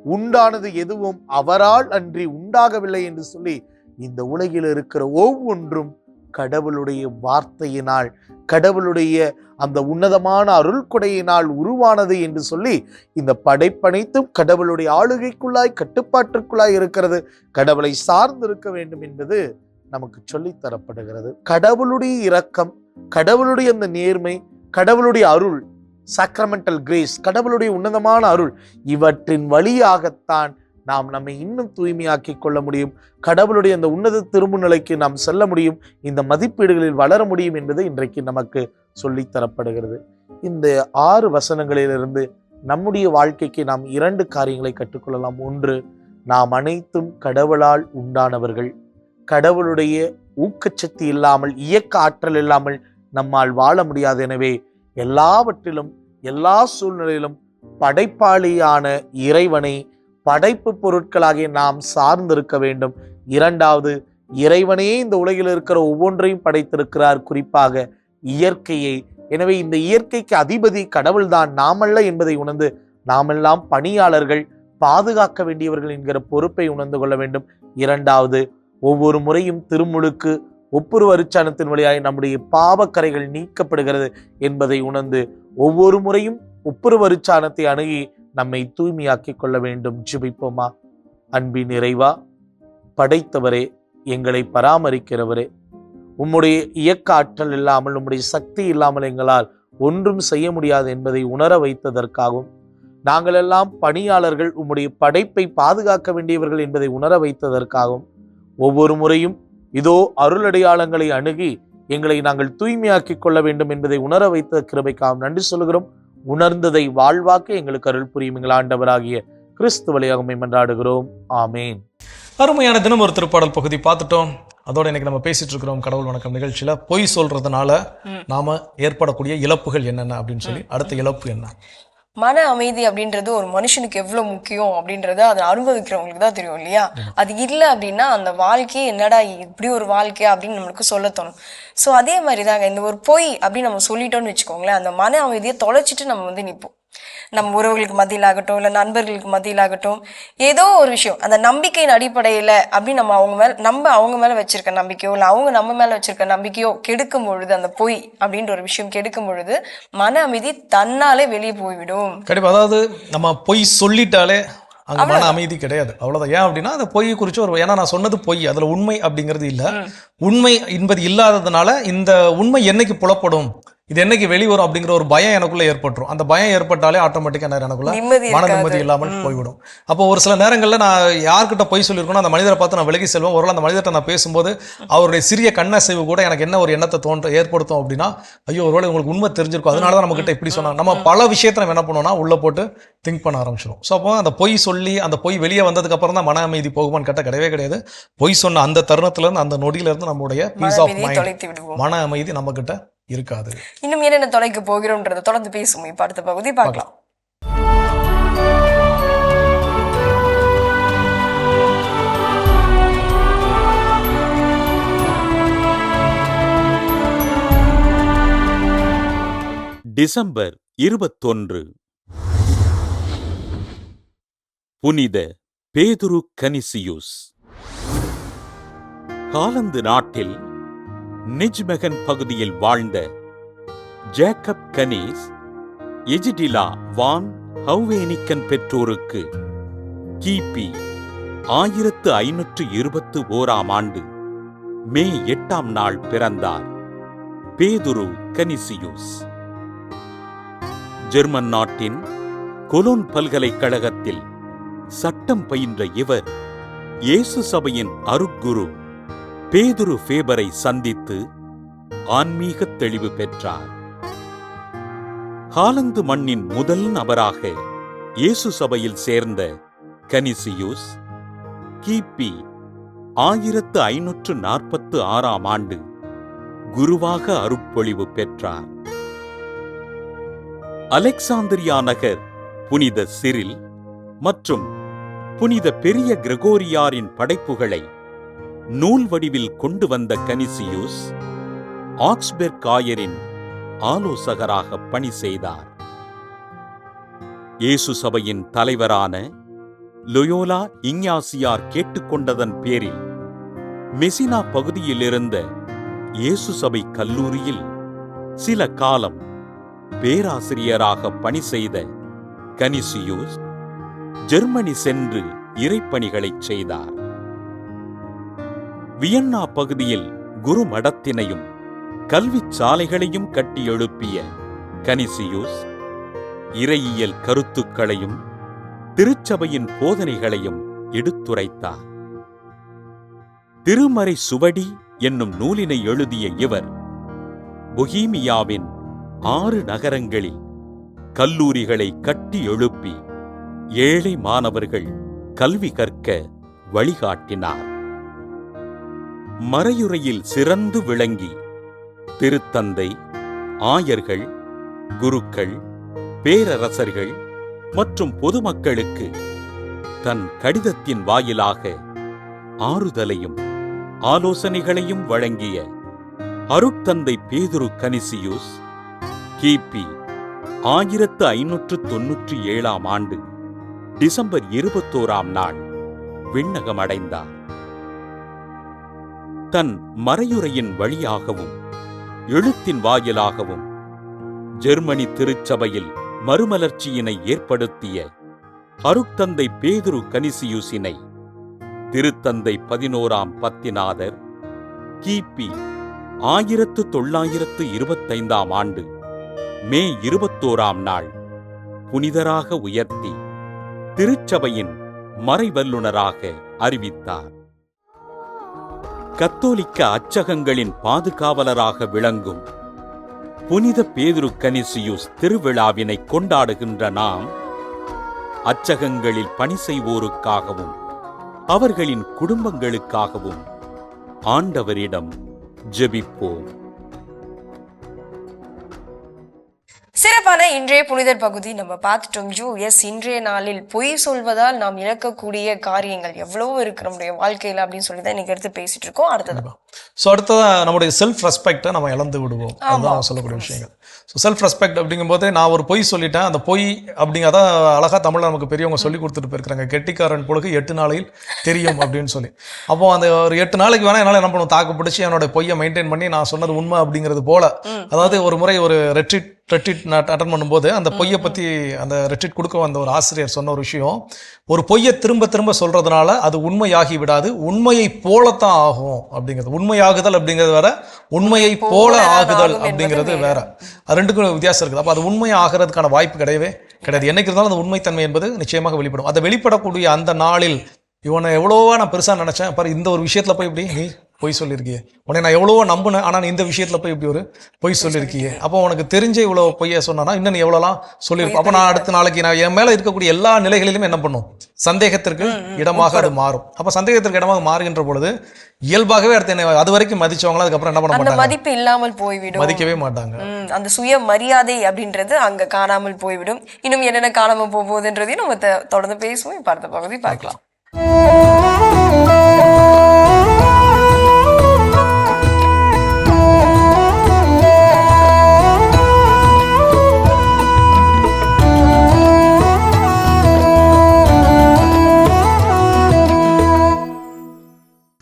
உண்டானது எதுவும் அவரால் அன்றி உண்டாகவில்லை என்று சொல்லி இந்த உலகில் இருக்கிற ஒவ்வொன்றும் கடவுளுடைய வார்த்தையினால், கடவுளுடைய அந்த உன்னதமான அருள் கொடையினால் உருவானது என்று சொல்லி இந்த படைப்பனைத்தும் கடவுளுடைய ஆளுகைக்குள்ளாய், கட்டுப்பாட்டிற்குள்ளாய் இருக்கிறது, கடவுளை சார்ந்து இருக்க வேண்டும் என்பது நமக்கு சொல்லித் தரப்படுகிறது. கடவுளுடைய இரக்கம், கடவுளுடைய அந்த நேர்மை, கடவுளுடைய அருள், சாக்ரமெண்டல் கிரேஸ், கடவுளுடைய உன்னதமான அருள், இவற்றின் வழியாகத்தான் நாம் நம்மை இன்னும் தூய்மையாக்கி கொள்ள முடியும். கடவுளுடைய அந்த உன்னத திருமுன்னிலைக்கு நாம் செல்ல முடியும், இந்த மதிப்பீடுகளில் வளர முடியும் என்பது இன்றைக்கு நமக்கு சொல்லித் தரப்படுகிறது. இந்த 6 வசனங்களிலிருந்து நம்முடைய வாழ்க்கைக்கு நாம் 2 காரியங்களை கற்றுக்கொள்ளலாம். ஒன்று, நாம் அனைத்தும் கடவுளால் உண்டானவர்கள். கடவுளுடைய ஊக்கச்சக்தி இல்லாமல், இயக்க ஆற்றல் இல்லாமல் நம்மால் வாழ முடியாது. எனவே எல்லாவற்றிலும், எல்லா சூழ்நிலையிலும் படைப்பாளியான இறைவனை, படைப்பு பொருட்களாகிய நாம் சார்ந்திருக்க வேண்டும். 2வது, இறைவனே இந்த உலகில் இருக்கிற ஒவ்வொன்றையும் படைத்திருக்கிறார், குறிப்பாக இயற்கையை. எனவே இந்த இயற்கைக்கு அதிபதி கடவுள்தான், நாமல்ல என்பதை உணர்ந்து நாமெல்லாம் பணியாளர்கள், பாதுகாக்க வேண்டியவர்கள் என்கிற பொறுப்பை உணர்ந்து கொள்ள வேண்டும். 2வது, ஒவ்வொரு முறையும் திருமுழுக்கு, ஒப்புரவு அருட்சானத்தின் வழியாய் நம்முடைய பாவக்கரைகள் நீக்கப்படுகிறது என்பதை உணர்ந்து ஒவ்வொரு முறையும் ஒப்புரவு அருட்சானத்தை அணுகி நம்மை தூய்மையாக்கி கொள்ள வேண்டும். ஜெபிப்போமா. அன்பின் இறைவா, படைத்தவரே, எங்களை பராமரிக்கிறவரே, உம்முடைய இயக்க ஆற்றல் இல்லாமல், உம்முடைய சக்தி இல்லாமல் எங்களால் ஒன்றும் செய்ய முடியாது என்பதை உணர வைத்ததற்காகவும், நாங்கள் எல்லாம் பணியாளர்கள், உம்முடைய படைப்பை பாதுகாக்க வேண்டியவர்கள் என்பதை உணர வைத்ததற்காகவும், ஒவ்வொரு முறையும் இதோ அருளடையாளங்களை அணுகி எங்களை நாங்கள் தூய்மையாக்கி கொள்ள வேண்டும் என்பதை உணர வைத்த கிருபைக்காகவும் நன்றி சொல்கிறோம். உணர்ந்ததை வாழ்வாக்க எங்களுக்கு அருள் புரியும் எங்கள் ஆண்டவராகிய கிறிஸ்து வழியாக மன்றாடுகிறோம். ஆமேன். அருமையான தினம் ஒரு திருப்பாடல் பகுதி பார்த்துட்டோம். அதோட இன்னைக்கு நம்ம பேசிட்டு இருக்கிறோம் கடவுள் வணக்கம் நிகழ்ச்சியில பொய் சொல்றதுனால நாம ஏற்படக்கூடிய இழப்புகள் என்னென்ன அப்படின்னு சொல்லி, அடுத்த இழப்பு என்ன? மன அமைதி அப்படின்றது ஒரு மனுஷனுக்கு எவ்வளவு முக்கியம் அப்படின்றத அதை அனுபவிக்கிறவங்களுக்கு தான் தெரியும் இல்லையா? அது இல்லை அப்படின்னா அந்த வாழ்க்கையே என்னடா இப்படி ஒரு வாழ்க்கையா அப்படின்னு நம்மளுக்கு சொல்ல தோணும். ஸோ அதே மாதிரி தாங்க இந்த ஒரு பொய் அப்படின்னு நம்ம சொல்லிட்டோம்னு வச்சுக்கோங்களேன், அந்த மன அமைதியை தொலைச்சிட்டு நம்ம நிற்போம். நம்ம உறவுகளுக்கு மத்தியிலாகட்டும், இல்லை நண்பர்களுக்கு மத்தியிலாகட்டும், ஏதோ ஒரு விஷயம் அந்த நம்பிக்கையின் அடிப்படையில் அப்படி நம்ம அவங்க மேலே வச்சிருக்க நம்பிக்கையோ, இல்லை அவங்க நம்ம மேலே வச்சிருக்க நம்பிக்கையோ கெடுக்கும் பொழுது, அந்த பொய் அப்படின்ற ஒரு விஷயம் கெடுக்கும் பொழுது மன அமைதி தன்னாலே வெளியே போய்விடும். கண்டிப்பா. அதாவது நம்ம பொய் சொல்லிட்டாலே அங்க மன அமைதி கிடையாது, அவ்வளவுதான். ஏன் அப்படின்னா அந்த பொய் குறித்து ஏன்னா நான் சொன்னது பொய், அதுல உண்மை அப்படிங்கிறது இல்லை. உண்மை என்பது இல்லாததுனால இந்த உண்மை என்னைக்கு புலப்படும், இது என்னைக்கு வெளிவரும் அப்படிங்கிற ஒரு பயம் எனக்குள்ள ஏற்பட்டுரும். அந்த பயம் ஏற்பட்டாலே ஆட்டோமேட்டிக்காக எனக்குள்ள நிம்மதி மன இருக்காது. நிம்மதி இல்லாமல் போய்விடும். அப்போ ஒரு சில நேரங்களில் நான் யார்கிட்ட பொய் சொல்லியிருக்கணும் அந்த மனிதரை பார்த்து நான் விலகி செல்வேன். ஒருவேளை அந்த மனிதர்கிட்ட நான் பேசும்போது அவருடைய சிறிய கண்ணசைவு கூட எனக்கு என்ன ஒரு எண்ணத்தை ஏற்படுத்தும் அப்படின்னா, ஐயோ ஒருவேளை உங்களுக்கு உண்மை தெரிஞ்சிருக்கும், அதனால தான் நம்மகிட்ட இப்படி சொன்னாங்க. நம்ம பல விஷயத்தை நம்ம என்ன பண்ணுவோம்னா உள்ள போட்டு திங்க் பண்ண ஆரம்பிச்சிடும். ஸோ அப்போ அந்த பொய் சொல்லி அந்த பொய் வெளியே வந்ததுக்கு அப்புறம் தான் மன அமைதி போகுமான்னு கேட்டால் கிடையவே கிடையாது. பொய் சொன்ன அந்த தருணத்திலிருந்து அந்த நொடியிலிருந்து நம்மளுடைய பீஸ் ஆஃப் மைண்ட், தொலைத்து விடுவோம். மன அமைதி நம்ம கிட்ட இருக்காது. இன்னும் என்னென்ன தொலைக்க போகிறோம்ன்றதை தொடர்ந்து பேசுவோம். இப்ப அடுத்த பகுதி பார்க்கலாம். டிசம்பர் 21. புனித பேதுரு கனிசியுஸ். ஹாலந்து நாட்டில் நிஜ்மெகன் பகுதியில் வாழ்ந்த ஜேக்கப் கனீஸ் எஜிடிலா வான் ஹௌவேனிக்கன் பெற்றோருக்கு கிபி 1521 மே 8 பிறந்தார் பேதுரு கனிசியுஸ். ஜெர்மன் நாட்டின் கொலோன் பல்கலைக்கழகத்தில் சட்டம் பயின்ற இவர் இயேசு சபையின் அருட்குரு பேதுரு ஃபேபரை சந்தித்து ஆன்மீக தெளிவு பெற்றார். ஹாலந்து மண்ணின் முதல் நபராக இயேசு சபையில் சேர்ந்த கனிசியுஸ் கிபி 1546 குருவாக அருட்பொழிவு பெற்றார். அலெக்சாந்திரியா நகர் புனித சிரில் மற்றும் புனித பெரிய கிரகோரியாரின் படைப்புகளை நூல் வடிவில் கொண்டு வந்த கனிசியுஸ் ஆக்ஸ்பெர்க் ஆயரின் ஆலோசகராக பணி செய்தார். இயேசு சபையின் தலைவரான லொயோலா இஞ்ஞாசியார் கேட்டுக்கொண்டதன் பேரில் மெசினா பகுதியில் இருந்த இயேசு சபை கல்லூரியில் சில காலம் பேராசிரியராக பணி செய்த கனிசியுஸ் ஜெர்மனி சென்று இறைப்பணிகளைச் செய்தார். வியன்னா பகுதியில் குரு மடத்தினையும் கல்விச் சாலைகளையும் கட்டி எழுப்பிய கனிசியுஸ் இறையியல் கருத்துக்களையும் திருச்சபையின் போதனைகளையும் எடுத்துரைத்தார். திருமறை சுவடி என்னும் நூலினை எழுதிய இவர் பொஹீமியாவின் 6 நகரங்களில் கல்லூரிகளை கட்டி எழுப்பி ஏழை மாணவர்கள் கல்வி கற்க வழிகாட்டினார். மறையுறையில் சிறந்து விளங்கி திருத்தந்தை, ஆயர்கள், குருக்கள், பேரரசர்கள் மற்றும் பொதுமக்களுக்கு தன் கடிதத்தின் வாயிலாக ஆறுதலையும் ஆலோசனைகளையும் வழங்கிய அருட்தந்தை பேதுரு கனிசியுஸ் கிபி 1597 டிசம்பர் 21 விண்ணகமடைந்தார். தன் மறையுறையின் வழியாகவும் எழுத்தின் வாயிலாகவும் ஜெர்மனி திருச்சபையில் மறுமலர்ச்சியினை ஏற்படுத்திய அருட்தந்தை பேதுரு கனிசியுசினை திருத்தந்தை 11ஆம் பத்திநாதர் கிபி 1925 மே 21 புனிதராக உயர்த்தி திருச்சபையின் மறைவல்லுனராக அறிவித்தார். கத்தோலிக்க அச்சகங்களின் பாதுகாவலராக விளங்கும் புனித பேதுரு கனிசியுஸ் திருவிழாவினை கொண்டாடுகின்ற நாம் அச்சகங்களில் பணி செய்வோருக்காகவும் அவர்களின் குடும்பங்களுக்காகவும் ஆண்டவரிடம் ஜெபிப்போம். சிறப்பான இன்றைய புனிதர் பகுதி நம்ம பார்த்துட்டோம். இன்றைய நாளில் பொய் சொல்வதால் நாம் இழக்கக்கூடிய காரியங்கள் எவ்வளவோ இருக்கு நம்முடைய வாழ்க்கையில அப்படின்னு சொல்லி தான் இன்னைக்கு எடுத்து பேசிட்டு இருக்கோம். அடுத்ததான் நம்முடைய செல்ஃப் ரெஸ்பெக்டை நம்ம இழந்து விடுவோம். அதுதான் சொல்லக்கூடிய விஷயங்கள். ஸோ செல்ஃப் ரெஸ்பெக்ட் அப்படிங்கும்போது நான் ஒரு பொய் சொல்லிட்டேன், அந்த பொய் அப்படிங்கிறத அழகா தமிழ்ல நமக்கு பெரியவங்க சொல்லி கொடுத்துட்டு போயிருக்காங்க. கெட்டிக்காரன் பொழுது 8 நாளையில் தெரியும் அப்படின்னு சொல்லி. அப்போ அந்த ஒரு 8 நாளைக்கு வேணா என்னால் என்ன பண்ணுவோம், தாக்கு பிடிச்சி என்னோட பொய்யை மெயின்டைன் பண்ணி நான் சொன்னது உண்மை அப்படிங்கிறது போல. அதாவது ஒரு முறை ஒரு ரெட்ரீட் ரிட்ரீட் அட்டன் பண்ணும்போது அந்த பொய்யை பற்றி அந்த ரிட்ரீட் கொடுக்க வந்த ஒரு ஆசிரியர் சொன்ன ஒரு விஷயம், ஒரு பொய்யை திரும்ப திரும்ப சொல்கிறதுனால அது உண்மையாகி விடாது, உண்மையை போலத்தான் ஆகும் அப்படிங்கிறது. உண்மையாகுதல் அப்படிங்கிறது வேற, உண்மையை போல ஆகுதல் அப்படிங்கிறது வேற. அது ரெண்டுக்கும் வித்தியாசம் இருக்குது. அப்போ அது உண்மை ஆகிறதுக்கான வாய்ப்பு கிடையவே கிடையாது. என்னைக்கு இருந்தாலும் அந்த உண்மைத்தன்மை என்பது நிச்சயமாக வெளிப்படும். அதை வெளிப்படக்கூடிய அந்த நாளில் இவனை எவ்வளோவா நான் பெருசாக நினச்சேன், பாரு இந்த ஒரு விஷயத்தில் போய் இப்படி நீ பொய் சொல்லியிருக்கியே, உன்னை நான் எவ்வளவோ நம்பினேன், ஆனால் நீ இந்த விஷயத்தில் போய் இப்படி ஒரு பொய் சொல்லியிருக்கியே, அப்போ உனக்கு தெரிஞ்ச இவ்வளோ பொய்யை சொன்னா இன்னும் நீ எவ்வளோலாம் சொல்லியிருப்போம். அப்போ நான் அடுத்த நாளைக்கு நான் என் மேலே இருக்கக்கூடிய எல்லா நிலைகளிலுமே என்ன பண்ணும், சந்தேகத்திற்கு இடமாக அது மாறும். அப்போ சந்தேகத்திற்கு இடமாக மாறுகின்ற பொழுது இயல்பாகவே அடுத்து என்ன அது வரைக்கும் மதிச்சவங்களா அதுக்கப்புறம் என்ன பண்ண மாட்டாங்க, மதிப்பு இல்லாமல் போய்விடும், மதிக்கவே மாட்டாங்க. அந்த சுய மரியாதை அப்படின்றது அங்க காணாமல் போய்விடும். இன்னும் என்னென்ன காணாமல் போகுதுன்றதையும் நம்ம தொடர்ந்து பேசுவோம். இப்ப அடுத்த பகுதி பார்க்கலாம்.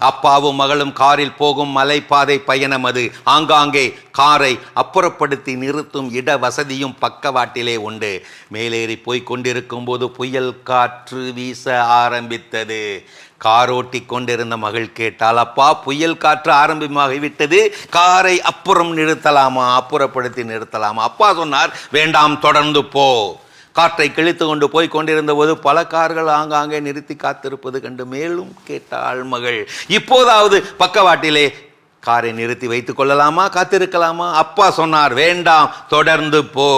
அப்பாவும் மகளும் காரில் போகும் மலைப்பாதை பயணம் அது. ஆங்காங்கே காரை அப்புறப்படுத்தி நிறுத்தும் இட வசதியும் பக்கவாட்டிலே உண்டு. மேலேறி போய் கொண்டிருக்கும் போது புயல் காற்று வீச ஆரம்பித்தது. காரோட்டி கொண்டிருந்த மகள் கேட்டால், அப்பா புயல் காற்று ஆரம்பமாகிவிட்டது, காரை அப்புறம் நிறுத்தலாமா, அப்புறப்படுத்தி நிறுத்தலாமா? அப்பா சொன்னார், வேண்டாம், தொடர்ந்து போ. காற்றை கிழித்து கொண்டு போய் கொண்டிருந்த போது பல கார்கள் ஆங்காங்கே நிறுத்தி காத்திருப்பது கண்டு மேலும் கேட்டாள் மகள், இப்போதாவது பக்கவாட்டிலே காரை நிறுத்தி வைத்துக் கொள்ளலாமா, காத்திருக்கலாமா? அப்பா சொன்னார், வேண்டாம், தொடர்ந்து போ.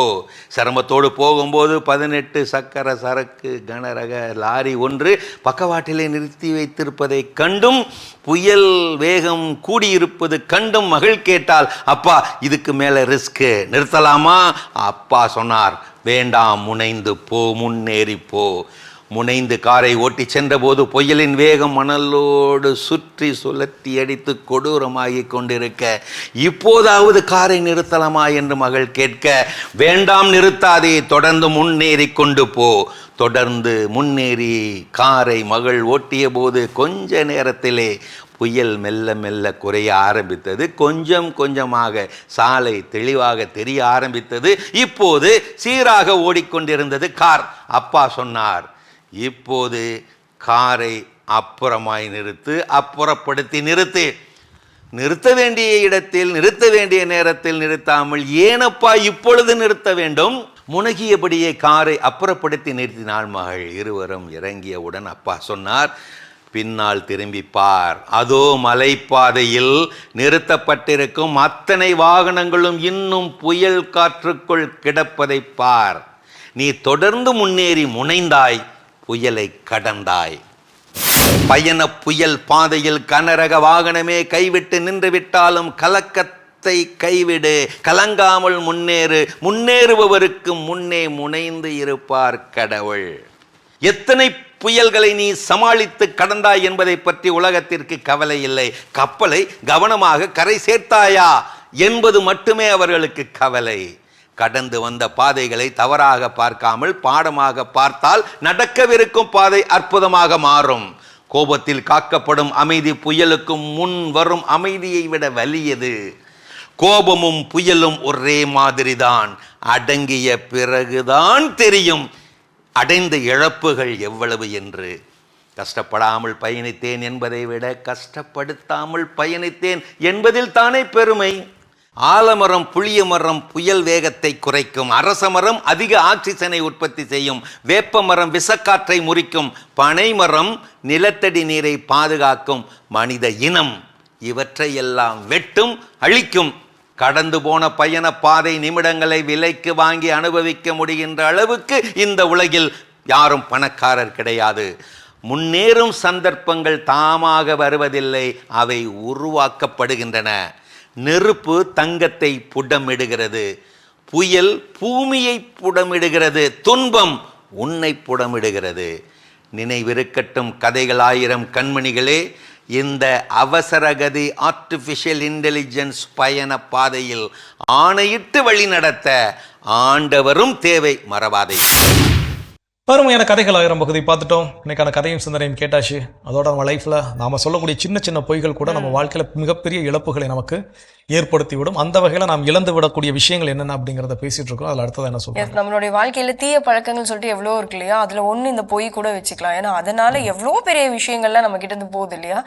சிரமத்தோடு போகும்போது 18 சக்கர சரக்கு கனரக லாரி ஒன்று பக்கவாட்டிலே நிறுத்தி வைத்திருப்பதை கண்டும் புயல் வேகம் கூடியிருப்பது கண்டும் மகள் கேட்டால், அப்பா இதுக்கு மேலே ரிஸ்க்கு, நிறுத்தலாமா? அப்பா சொன்னார், வேண்டாம், முனைந்து போ, முன்னேறி போ. முனைந்து காரை ஓட்டி சென்றபோது புயலின் வேகம் மணலோடு சுற்றி சுழற்றி அடித்து கொடூரமாகி கொண்டிருக்க, இப்போதாவது காரை நிறுத்தலாமா என்று மகள் கேட்க, வேண்டாம், நிறுத்தாதே, தொடர்ந்து முன்னேறி கொண்டு போ. தொடர்ந்து முன்னேறி காரை மகள் ஓட்டிய போது கொஞ்ச நேரத்திலே புயல் மெல்ல மெல்ல குறைய ஆரம்பித்தது. கொஞ்சம் கொஞ்சமாக சாலை தெளிவாக தெரிய ஆரம்பித்தது. இப்போது சீராக ஓடிக்கொண்டிருந்தது கார். அப்பா சொன்னார், இப்போது காரை அப்புறமாய் நிறுத்து, அப்புறப்படுத்தி நிறுத்து. நிறுத்த வேண்டிய இடத்தில் நிறுத்த வேண்டிய நேரத்தில் நிறுத்தாமல் ஏனப்பா இப்பொழுது நிறுத்த வேண்டும்? முனகியபடியே காரை அப்புறப்படுத்தி நிறுத்தினாள் மகள். இருவரும் இறங்கியவுடன் அப்பா சொன்னார், பின்னால் திரும்பி பார், அதோ மலைப்பாதையில் நிறுத்தப்பட்டிருக்கும் அத்தனை வாகனங்களும் இன்னும் புயல் காற்றுக்குள் கிடப்பதை பார். நீ தொடர்ந்து முன்னேறி முனைந்தாய், புயலை கடந்தாய். பயண புயல் பாதையில் கனரக வாகனமே கைவிட்டு நின்று விட்டாலும் கலக்கத்தை கைவிடு, கலங்காமல் முன்னேறு. முன்னேறுபவருக்கு முன்னே முனைந்து இருப்பார் கடவுள். எத்தனை புயல்களை நீ சமாளித்து கடந்தாய் என்பதை பற்றி உலகத்திற்கு கவலை இல்லை. கப்பலை கவனமாக கரை சேர்த்தாயா என்பது மட்டுமே அவர்களுக்கு கவலை. கடந்து வந்த பாதைகளை தவறாக பார்க்காமல் பாடமாக பார்த்தால் நடக்கவிருக்கும் பாதை அற்புதமாக மாறும். கோபத்தில் காக்கப்படும் அமைதி புயலுக்கும் முன் வரும் அமைதியை விட வலியது. கோபமும் புயலும் ஒரே மாதிரிதான். அடங்கிய பிறகுதான் தெரியும் அடைந்த இழப்புகள் எவ்வளவு என்று. கஷ்டப்படாமல் பயணித்தேன் என்பதை விட கஷ்டப்படுத்தாமல் பயணித்தேன் என்பதில் தானே பெருமை. ஆலமரம் புளிய மரம் புயல் வேகத்தை குறைக்கும், அரச மரம் அதிக ஆக்சிஜனை உற்பத்தி செய்யும், வேப்ப மரம் விஷக்காற்றை முறிக்கும், பனை மரம் நிலத்தடி நீரை பாதுகாக்கும், மனித இனம் இவற்றையெல்லாம் வெட்டும், அழிக்கும். கடந்து போன பயண பாதை நிமிடங்களை விலைக்கு வாங்கி அனுபவிக்க முடிகின்ற அளவுக்கு இந்த உலகில் யாரும் பணக்காரர் கிடையாது. முன்னேறும் சந்தர்ப்பங்கள் தாமாக வருவதில்லை, அவை உருவாக்கப்படுகின்றன. நெருப்பு தங்கத்தை புடமிடுகிறது, புயல் பூமியை புடமிடுகிறது, துன்பம் உன்னை புடமிடுகிறது. நினைவிருக்கட்டும் கதைகள் 1000 கண்மணிகளே, இந்த அவசரகதி ஆர்டிஃபிஷியல் இன்டெலிஜென்ஸ் பயண பாதையில் ஆணையிட்டு வழி நடத்த ஆண்டவரும் தேவை, மறவாதே. அருமையான கதைகள் 1000 பகுதி பார்த்துட்டோம். இன்னைக்கான கதையும் சிந்தனையும் கேட்டாச்சு. அதோட நம்ம லைஃப்பில் நாம் சொல்லக்கூடிய சின்ன சின்ன பொய்கள் கூட நம்ம வாழ்க்கையில் மிகப்பெரிய இழப்புகளை நமக்கு ஏற்படுத்தி விடும். அந்த வகையில நாம் இழந்து விடக்கூடிய விஷயங்கள் என்னென்ன அப்படிங்கிறத பேசிட்டு இருக்கோம். அதுல அடுத்தது என்ன சொல்றோம்? நம்மளுடைய வாழ்க்கையில தீய பழக்கங்கள் சொல்லிட்டு எவ்வளோ இருக்கு இல்லையா, அதுல ஒண்ணு இந்த பொய் கூட வச்சுக்கலாம். ஏன்னா அதனால எவ்வளோ பெரிய விஷயங்கள்லாம் நம்ம கிட்ட இருந்து போகுது இல்லையா.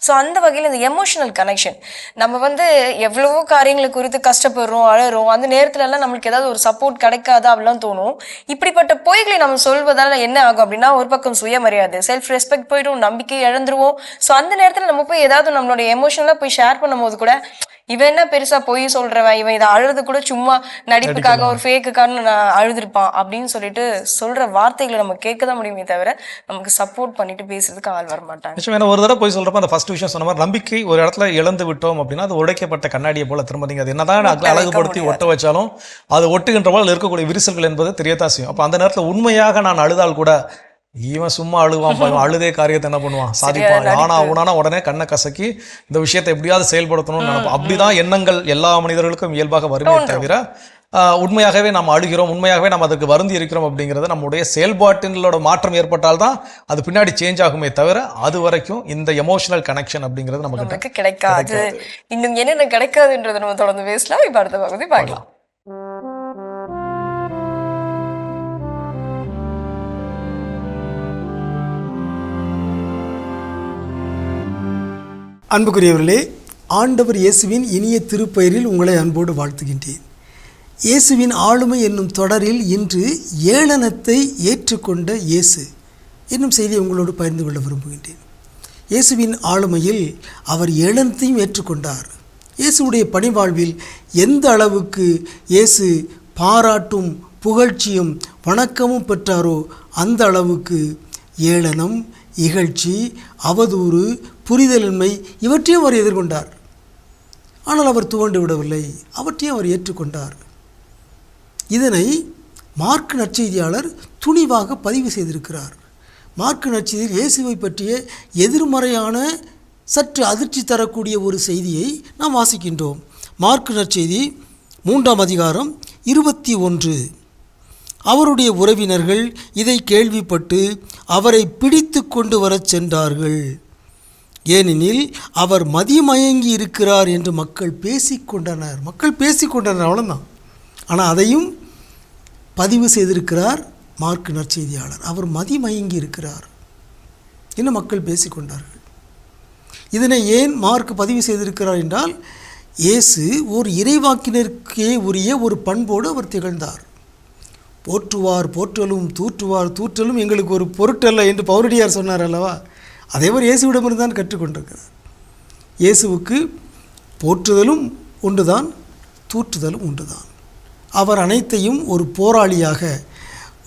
ஸோ அந்த வகையில இந்த எமோஷனல் கனெக்ஷன், நம்ம வந்து எவ்வளவோ காரியங்களை குறித்து கஷ்டப்படுறோம், அழறோம், அந்த நேரத்துல எல்லாம் நம்மளுக்கு ஏதாவது ஒரு சப்போர்ட் கிடைக்காதா அப்படிலாம் தோணும். இப்படிப்பட்ட பொய்களை நம்ம சொல்வதால என்ன ஆகும் அப்படின்னா, ஒரு பக்கம் சுயமரியாதை, செல்ஃப் ரெஸ்பெக்ட் போயிடும், நம்பிக்கை இழந்துருவோம். ஸோ அந்த நேரத்துல நம்ம போய் ஏதாவது நம்மளுடைய எமோஷனலா போய் ஷேர் பண்ணும் போது கூட, இவன் என்ன பெருசா பொய் சொல்றவன், இவன் இதை அழுது கூட சும்மா நடிப்புக்காக ஒரு ஃபேக்குக்காக நான் அழுதுருப்பான் அப்படின்னு சொல்லிட்டு சொல்ற வார்த்தைகளை நம்ம கேட்கதான் முடியுமே தவிர நமக்கு சப்போர்ட் பண்ணிட்டு பேசுறதுக்கு ஆள் வர மாட்டாங்க. நிச்சயமா ஒரு தடவை போய் சொல்றப்ப அந்த ஃபர்ஸ்ட் விஷயம் சொன்ன மாதிரி நம்பிக்கை ஒரு இடத்துல இழந்து விட்டோம் அப்படின்னா அது உடைக்கப்பட்ட கண்ணாடியை போல திரும்ப நீங்க அது என்னதான் அழகுபடுத்தி ஒட்ட வச்சாலும் அது ஒட்டுகின்ற போல இருக்கக்கூடிய விரிசல்கள் என்பது தெரியத்தான் செய்யும். அப்ப அந்த நேரத்துல உண்மையாக நான் அழுதால் கூட இவன் சும்மா அழுவான், அழுதே காரியத்தை என்ன பண்ணுவான் சாதிப்பான், ஆனா உனானா உடனே கண்ணை கசக்கி இந்த விஷயத்தை எப்படியாவது செயல்படுத்தணும்னு நினைப்போம். அப்படிதான் எண்ணங்கள் எல்லா மனிதர்களுக்கும் இயல்பாக வருமே தவிர உண்மையாகவே நாம் அழுகிறோம், உண்மையாகவே நாம் அதுக்கு வருந்தி இருக்கிறோம் அப்படிங்கிறது நம்முடைய செயல்பாட்டினோட மாற்றம் ஏற்பட்டால்தான் அது பின்னாடி சேஞ்ச் ஆகுமே தவிர அது வரைக்கும் இந்த எமோஷனல் கனெக்ஷன் அப்படிங்கிறது நமக்கு கிடைக்காது. இன்னும் என்னென்ன கிடைக்காதுன்றதை நம்ம தொடர்ந்து பேசலாம். இப்ப அடுத்த பகுதி பார்க்கலாம். அன்புக்குரியவர்களே, ஆண்டவர் இயேசுவின் இனிய திருப்பெயரில் உங்களை அன்போடு வாழ்த்துகின்றேன். இயேசுவின் ஆளுமை என்னும் தொடரில் இன்று ஏளனத்தை ஏற்றுக்கொண்ட இயேசு என்னும் செய்தியை உங்களோடு பகிர்ந்து கொள்ள விரும்புகின்றேன். இயேசுவின் ஆளுமையில் அவர் ஏளனத்தையும் ஏற்றுக்கொண்டார். இயேசுடைய பணிவாழ்வில் எந்த அளவுக்கு இயேசு பாராட்டும் புகழ்ச்சியும் வணக்கமும் பெற்றாரோ அந்த அளவுக்கு ஏளனம், இகழ்ச்சி, அவதூறு, புரிதலின்மை இவற்றையும் அவர் எதிர்கொண்டார். ஆனால் அவர் துவண்டு விடவில்லை, அவற்றையும் அவர் ஏற்றுக்கொண்டார். இதனை மார்க் நற்செய்தியாளர் துணிவாக பதிவு செய்திருக்கிறார். மார்க் நற்செய்தியில் இயேசுவை பற்றிய எதிர்மறையான சற்று அதிர்ச்சி தரக்கூடிய ஒரு செய்தியை நாம் வாசிக்கின்றோம். மார்க் நற்செய்தி 3ஆம் அதிகாரம் 21. அவருடைய உறவினர்கள் இதை கேள்விப்பட்டு அவரை பிடித்து கொண்டு வரச் சென்றார்கள். ஏனெனில் அவர் மதிமயங்கி இருக்கிறார் என்று மக்கள் பேசிக்கொண்டனர். அவ்வளோதான். ஆனால் அதையும் பதிவு செய்திருக்கிறார் மார்க் நற்செய்தியாளர். அவர் மதிமயங்கி இருக்கிறார் என்று மக்கள் பேசிக்கொண்டார்கள். இதனை ஏன் மார்க் பதிவு செய்திருக்கிறார் என்றால், இயேசு ஒரு இறைவாக்கினருக்கே உரிய ஒரு பண்போடு அவர் திகழ்ந்தார். போற்றுவார் போற்றலும், தூற்றுவார் தூற்றலும் எங்களுக்கு ஒரு பொருட்டல்ல என்று பவுலடியார் சொன்னார் அல்லவா. அதேவர் இயேசுவிடமிருந்து தான் கற்றுக்கொண்டிருக்கிறார். இயேசுவுக்கு போற்றுதலும் உண்டுதான், தூற்றுதலும் உண்டுதான். அவர் அனைத்தையும் ஒரு போராளியாக,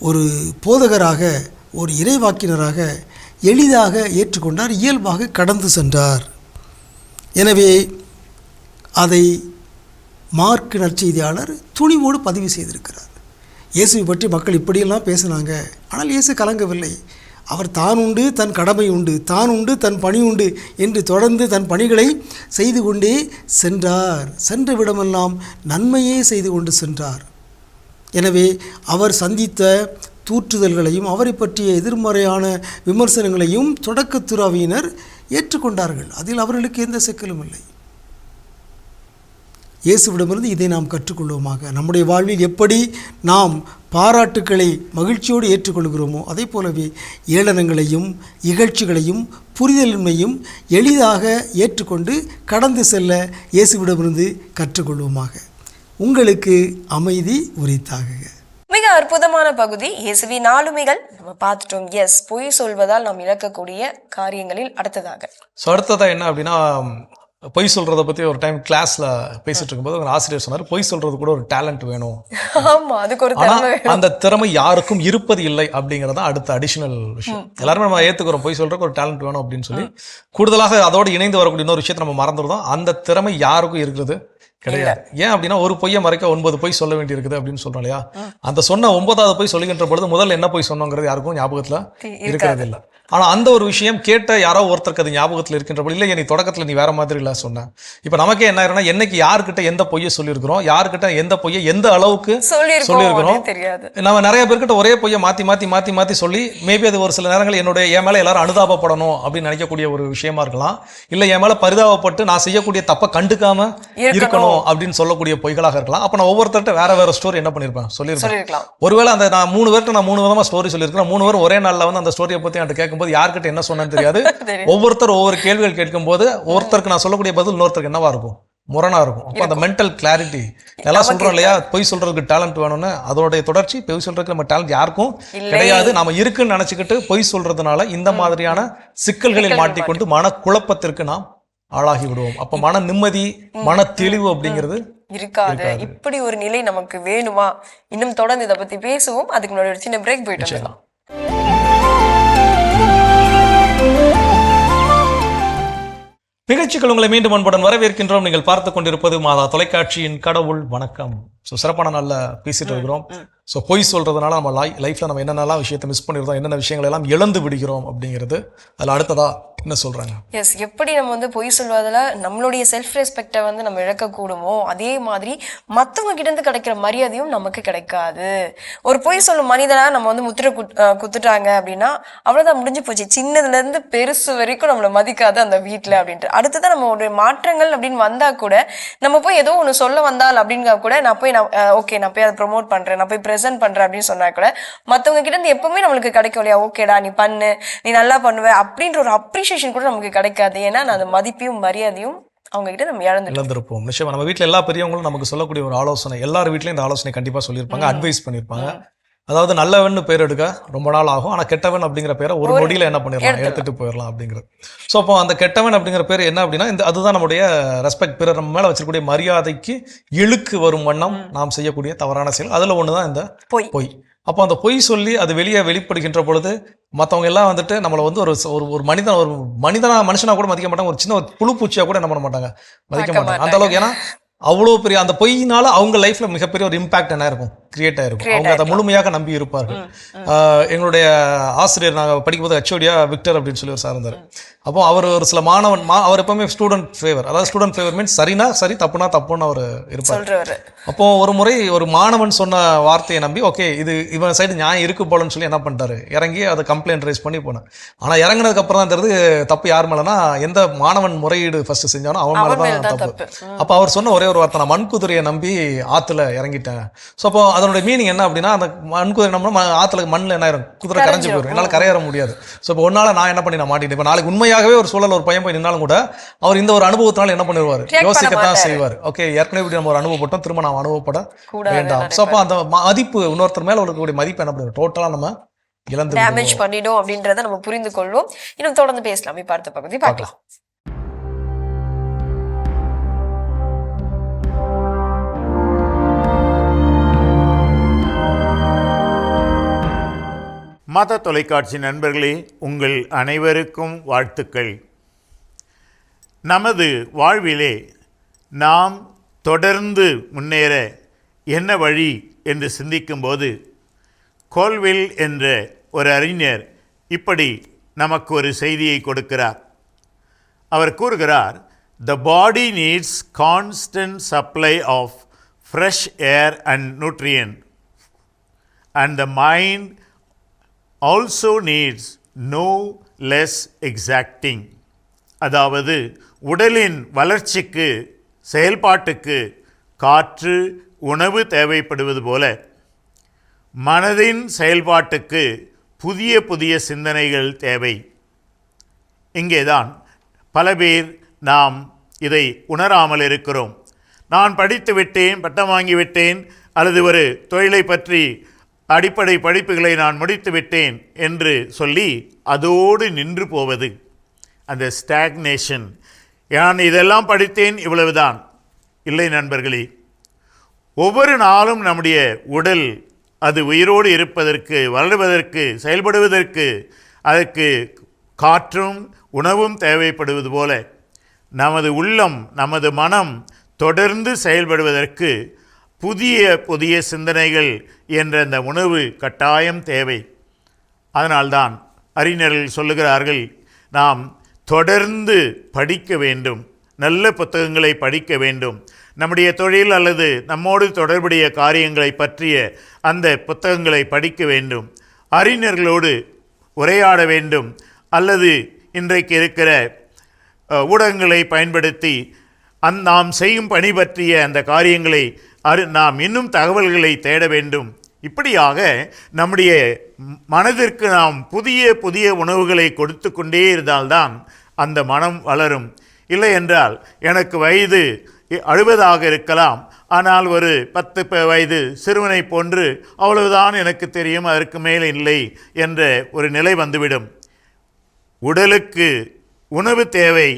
ஒரு போதகராக, ஒரு இறைவாக்கினராக எளிதாக ஏற்றுக்கொண்டார், இயல்பாக கடந்து சென்றார். எனவே அதை மார்க் நற்செய்தியாளர் துணிவோடு பதிவு செய்திருக்கிறார். இயேசுவை பற்றி மக்கள் இப்படியெல்லாம் பேசினாங்க, ஆனால் இயேசு கலங்கவில்லை. அவர் தான் உண்டு, தன் கடமை உண்டு, தான் உண்டு, தன் பணி உண்டு என்று தொடர்ந்து தன் பணிகளை செய்து கொண்டே சென்றார். சென்ற விடமெல்லாம் நன்மையே செய்து கொண்டு சென்றார். எனவே அவர் சந்தித்த தூற்றுதல்களையும் அவரை பற்றிய எதிர்மறையான விமர்சனங்களையும் தொடக்க துறவியினர் ஏற்றுக்கொண்டார்கள். அதில் அவர்களுக்கு எந்த சிக்கலும் இல்லை. இயேசுவிடமிருந்து இதை நாம் கற்றுக்கொள்வோமாக. நம்முடைய வாழ்வில் எப்படி நாம் பாராட்டுக்களை மகிழ்ச்சியோடு ஏற்றுக்கொள்கிறோமோ அதே போலவே ஏளனங்களையும் இகழ்ச்சிகளையும் புரிதலின்மையும் எளிதாக ஏற்றுக்கொண்டு கடந்து செல்ல இயேசுவிடமிருந்து கற்றுக்கொள்வோமாக. உங்களுக்கு அமைதி உரித்தாக. மிக அற்புதமான பகுதி இயேசுவின் ஆளுமைகள் நம்ம பார்த்துட்டோம். எஸ், பொய் சொல்வதால் நாம் இழக்கக்கூடிய காரியங்களில் அடுத்ததாக என்ன அப்படின்னா, பொய் சொல்றதை பத்தி ஒரு டைம் கிளாஸ்ல பேசிட்டு இருக்கும்போது ஒரு ஆசிரியர் சொன்னார், பொய் சொல்றது கூட ஒரு டேலண்ட் வேணும். ஆமா, அதுக்கு ஒரு திறமை வேணும். அந்த திறமை யாருக்கும் இருப்பது இல்லை அப்படிங்கறத அடுத்த அடிஷனல் விஷயம். எல்லாருமே நம்ம ஏத்துக்கிறோம், பொய் சொல்றதுக்கு ஒரு டேலண்ட் வேணும் அப்படின்னு சொல்லி. கூடுதலாக அதோடு இணைந்து வரக்கூடிய இன்னொரு விஷயத்தை நம்ம மறந்துடுறோம். அந்த திறமை யாருக்கும் இருக்கிறது கிடையாது. ஏன் அப்படின்னா, ஒரு பொய்யை மறைக்க 9 பொய் சொல்ல வேண்டி இருக்குது அப்படின்னு சொல்றோம் இல்லையா. அந்த சொன்ன 9வது பொய் சொல்லுகின்ற பொழுது முதல்ல என்ன பொய் சொன்னோங்கிறது யாருக்கும் ஞாபகத்துல இருக்கிறது இல்லை. ஆனா அந்த ஒரு விஷயம் கேட்ட யாரோ ஒருத்தருக்கு அது ஞாபகத்தில் இருக்கின்றபோது, இல்லை நீ தொடக்கத்துல நீ வேற மாதிரி இல்லை சொன்ன. இப்ப நமக்கே என்ன ஆயிரும்னா, என்னைக்கு யாருக்கிட்ட எந்த பொய்யை சொல்லியிருக்கிறோம், யாருக்கிட்ட எந்த பொய்யை எந்த அளவுக்கு சொல்லியிருக்கிறோம் தெரியாது. நம்ம நிறைய பேர்கிட்ட ஒரே பொய்யை மாத்தி மாத்தி மாத்தி மாத்தி சொல்லி மேபி அது ஒரு சில நேரங்கள் என் மேல எல்லாரும் அனுதாபப்படணும் அப்படின்னு நினைக்கக்கூடிய ஒரு விஷயமா இருக்கலாம். இல்ல என் மேல பரிதாபப்பட்டு நான் செய்யக்கூடிய தப்பை கண்டுக்காம இருக்கணும் இருக்கும் அப்படின்னு சொல்லக்கூடிய பொய்களாக இருக்கலாம். அப்ப நான் ஒவ்வொருத்தர்ட்ட வேற வேற ஸ்டோரி என்ன பண்ணிருப்பேன் சொல்லியிருப்பேன். சொல்லிருக்கலாம். ஒருவேளை அந்த நான் 3 பேர்ட்ட நான் 3 விதமா ஸ்டோரி சொல்லியிருக்கிறேன். 3 பேர் ஒரே நாள்ல வந்து அந்த ஸ்டோரியை பத்தி என்கிட்ட கேட்கும்போது யார்கிட்ட என்ன சொன்னேன்னு தெரியாது. ஒவ்வொருத்தர் ஒவ்வொரு கேள்விகள் கேட்கும்போது ஒருத்தருக்கு நான் சொல்லக்கூடிய பதில் இன்னொருத்தருக்கு என்னவா இருக்கும், முரணா இருக்கும். அப்போ அந்த மென்டல் கிளாரிட்டி எல்லாம் சொல்றோம் இல்லையா, பொய் சொல்றதுக்கு டேலண்ட் வேணும்னு, அதோடைய தொடர்ச்சி பொய் சொல்றதுக்கு நம்ம டேலண்ட் யாருக்கும் கிடையாது. நாம இருக்குன்னு நினைச்சுக்கிட்டு பொய் சொல்றதுனால இந்த மாதிரியான சிக்கல்களில் மாட்டிக்கொண்டு மனக்குழப்பத்திற்கு நாம் ஆளாகி விடுவோம். அப்ப மன நிம்மதி, மன தெளிவு அப்படிங்கிறது இருக்காது. இப்படி ஒரு நிலை நமக்கு வேணுமா? இன்னும் தொடர்ந்து இதை பத்தி பேசுவோம். அதுக்கு முன்னாடி ஒரு சின்ன பிரேக் போயிட்டு வரலாம். நிகழ்ச்சிகள் உங்களை மீண்டும் அன்புடன் வரவேற்கின்றோம். நீங்கள் பார்த்து கொண்டிருப்பது மாதா தொலைக்காட்சியின் கடவுள் வணக்கம். சிறப்பான நாள்ல பேசிட்டு இருக்கிறோம். பொய் சொல்றதுனால நம்ம லைஃப்ல நம்ம என்னென்னலாம் விஷயத்தை மிஸ் பண்ணிருந்தோம், என்னென்ன விஷயங்களை எல்லாம் இழந்து விடுகிறோம் அப்படிங்கிறது. அதுல அடுத்ததா என்ன சொல்றாங்க? எஸ், எப்படி நம்ம வந்து பொய் சொல்வதில் நம்மளுடைய செல்ஃப் ரெஸ்பெக்டை வந்து நம்ம இழக்கக்கூடுமோ, அதே மாதிரி மற்றவங்க கிட்ட இருந்து கிடைக்கிற மரியாதையும் நமக்கு கிடைக்காது. ஒரு பொய் சொல்லும் மனிதனா நம்ம வந்து முத்திரை குத்துட்டாங்க அப்படின்னா அவ்வளோதான், முடிஞ்சு போச்சு. சின்னதுல இருந்து பெருசு வரைக்கும் நம்மளை மதிக்காது அந்த வீட்டில் அப்படின்ட்டு. அடுத்ததான் நம்ம ஒரு மாற்றங்கள் அப்படின்னு வந்தா கூட, நம்ம போய் ஏதோ ஒன்று சொல்ல வந்தால் அப்படின்னா கூட நான் போய் ஓகே நான் போய் அதை ப்ரொமோட் பண்றேன், நான் போய் ப்ரெசென்ட் பண்றேன் அப்படின்னு சொன்னா கூட மற்றவங்க கிட்ட இருந்து எப்பவுமே நம்மளுக்கு கிடைக்கும் இல்லையா, ஓகேடா நீ பண்ணு, நீ நல்லா பண்ணுவ அப்படின்ற ஒரு அப்ரிசியேஷன் கூட நமக்கு கிடைக்காது. ஏன்னா அந்த மதிப்பையும் மரியாதையும் அவங்க கிட்ட நம்ம இழந்திருப்போம். நிச்சயமா நம்ம வீட்டுல எல்லா பெரியவங்களும் நமக்கு சொல்லக்கூடிய ஒரு ஆலோசனை, எல்லார் வீட்லயும் இந்த ஆலோசனை கண்டிப்பா சொல்லியிருப்பாங்க, அட்வைஸ் பண்ணியிருப்பாங்க. அதாவது நல்லவன் பேர் எடுக்க ரொம்ப நாள் ஆகும், ஆனா கெட்டவன் அப்படிங்கிற பேரை ஒரு நொடியில என்ன பண்ணிடலாம், எடுத்துட்டு போயிடலாம் அப்படிங்கிறது. ஸோ அப்போ அந்த கெட்டவன் அப்படிங்கிற பேர் என்ன அப்படின்னா, அதுதான் நம்முடைய ரெஸ்பெக்ட், பிறர் நம்ம மேல வச்சிருக்கக்கூடிய மரியாதைக்கு இழுக்கு வரும் வண்ணம் நாம் செய்யக்கூடிய தவறான செயல். அதுல ஒண்ணுதான் இந்த பொய். அப்போ அந்த பொய் சொல்லி அது வெளிப்படுகின்ற பொழுது மற்றவங்க எல்லாம் வந்துட்டு நம்மளை வந்து ஒரு மனுஷனா கூட மதிக்க மாட்டாங்க, ஒரு சின்ன புழு பூச்சியா கூட என்ன பண்ண மாட்டாங்க, மதிக்க மாட்டாங்க அந்த அளவுக்கு. ஏன்னா அவ்வளோ பெரிய அந்த பொய்னால அவங்க லைஃப்ல மிகப்பெரிய ஒரு இம்பாக்ட் என்ன இருக்கும், கிரியேட் ஆயிருக்கும். அவங்க அதை முழுமையாக நம்பி இருப்பார்கள். எங்களுடைய ஆசிரியர் நாங்கள் படிக்கும்போது ஹெச்ஓடியா விக்டர் அப்படின்னு சொல்லி ஒரு சார் இருந்தார். அப்போ அவர் ஒரு சில மாணவன் அவர் எப்பவுமே ஸ்டூடெண்ட் ஃபேவர், அதாவது ஸ்டூடெண்ட் ஃபேவர் மீன்ஸ் சரினா சரி, தப்புனா தப்புன்னு அவர் இருப்பார். அப்போ ஒரு முறை ஒரு மாணவன் சொன்ன வார்த்தையை நம்பி ஓகே இது இவன் சைடு நியாயம் இருக்கு போலன்னு சொல்லி என்ன பண்ணிட்டாரு, இறங்கி அதை கம்ப்ளைண்ட் ரைஸ் பண்ணி போனேன். ஆனா இறங்கினதுக்கு அப்புறம் தான் தெரியுது தப்பு யார் மேலனா, எந்த மாணவன் முறையீடு ஃபர்ஸ்ட் செஞ்சானோ அவன் மேலதான் தப்பு. அப்போ அவர் சொன்ன ஒரே ஒரு வார்த்தை, நான் மண்குதிரையை நம்பி ஆத்துல இறங்கிட்டேன். ஸோ அப்போ அதனுடைய மீனிங் என்ன அப்படின்னா, அந்த மண்குதிரை நம்ம ஆத்துல மண்ணில் என்ன ஆயிரும், குதிரை கரைஞ்சு போயிடும், என்னால் கரையேற முடியாது. ஸோ இப்போ ஒன்னால நான் என்ன பண்ணி நான் மாட்டிட்டேன். இப்போ நாளைக்கு உண்மையாகவே ஒரு சூழல் ஒரு பையன் போய் நின்னாலும் கூட அவர் இந்த ஒரு அனுபவத்தினால என்ன பண்ணிடுவார், யோசிக்கத்தான் செய்வார். ஓகே ஏற்கனவே இப்படி நம்ம ஒரு அனுபவப்பட்டோம், திரும்ப நாம் அனுபவப்பட வேண்டாம். ஸோ அப்போ அந்த மதிப்பு, இன்னொருத்தர் மேல இருக்கக்கூடிய மதிப்பு என்ன பண்ணுவோம், டோட்டலா நம்ம இழந்து டேமேஜ் பண்ணிடும் அப்படின்றத நம்ம புரிந்து கொள்வோம். இன்னும் தொடர்ந்து பேசலாம், பார்த்த பகுதி பார்க்கலாம். மாதா தொலைக்காட்சி நண்பர்களே, உங்கள் அனைவருக்கும் வாழ்த்துக்கள். நமது வாழ்விலே நாம் தொடர்ந்து முன்னேற என்ன வழி என்று சிந்திக்கும்போது, கோல்வில் என்ற ஒரு அறிஞர் இப்படி நமக்கு ஒரு செய்தியை கொடுக்கிறார். அவர் கூறுகிறார், the body needs constant supply of fresh air and nutrient, and the mind also needs no less exacting. அதாவது உடலின் வளர்ச்சிக்கு, செயல்பாட்டுக்கு காற்று, உணவு தேவைப்படுவது போல மனதின் செயல்பாட்டுக்கு புதிய புதிய சிந்தனைகள் தேவை. இங்கேதான் பல பேர் நாம் இதை உணராமல் இருக்கிறோம். நான் படித்து விட்டேன், பட்டம் வாங்கிவிட்டேன், அல்லது ஒரு தொழிலை பற்றி அடிப்படை படிப்புகளை நான் முடித்து விட்டேன் என்று சொல்லி அதோடு நின்று போவது, அந்த ஸ்டாக்னேஷன். நான் இதெல்லாம் படித்தேன், இவ்வளவுதான். இல்லை நண்பர்களே, ஒவ்வொரு நாளும் நம்முடைய உடல் அது உயிரோடு இருப்பதற்கு, வளருவதற்கு, செயல்படுவதற்கு அதற்கு காற்றும் உணவும் தேவைப்படுவது போல நமது உள்ளம், நமது மனம் தொடர்ந்து செயல்படுவதற்கு புதிய புதிய சிந்தனைகள் என்ற அந்த உணவு கட்டாயம் தேவை. அதனால்தான் அறிஞர்கள் சொல்லுகிறார்கள், நாம் தொடர்ந்து படிக்க வேண்டும், நல்ல புத்தகங்களை படிக்க வேண்டும். நம்முடைய தொழில் அல்லது நம்மோடு தொடர்புடைய காரியங்களை பற்றிய அந்த புத்தகங்களை படிக்க வேண்டும், அறிஞர்களோடு உரையாட வேண்டும், அல்லது இன்றைக்கு இருக்கிற ஊடகங்களை பயன்படுத்தி நாம் செய்யும் பணி பற்றிய அந்த காரியங்களை நாம் இன்னும் தகவல்களை தேட வேண்டும். இப்படியாக நம்முடைய மனதிற்கு நாம் புதிய புதிய உணவுகளை கொடுத்து கொண்டே இருந்தால்தான் அந்த மனம் வளரும். இல்லை என்றால் எனக்கு வயது 60 இருக்கலாம், ஆனால் ஒரு 10 வயது சிறுவனை போன்று அவ்வளவுதான் எனக்கு தெரியும், அதற்கு மேல் இல்லை என்ற ஒரு நிலை வந்துவிடும். உடலுக்கு உணவு தேவை,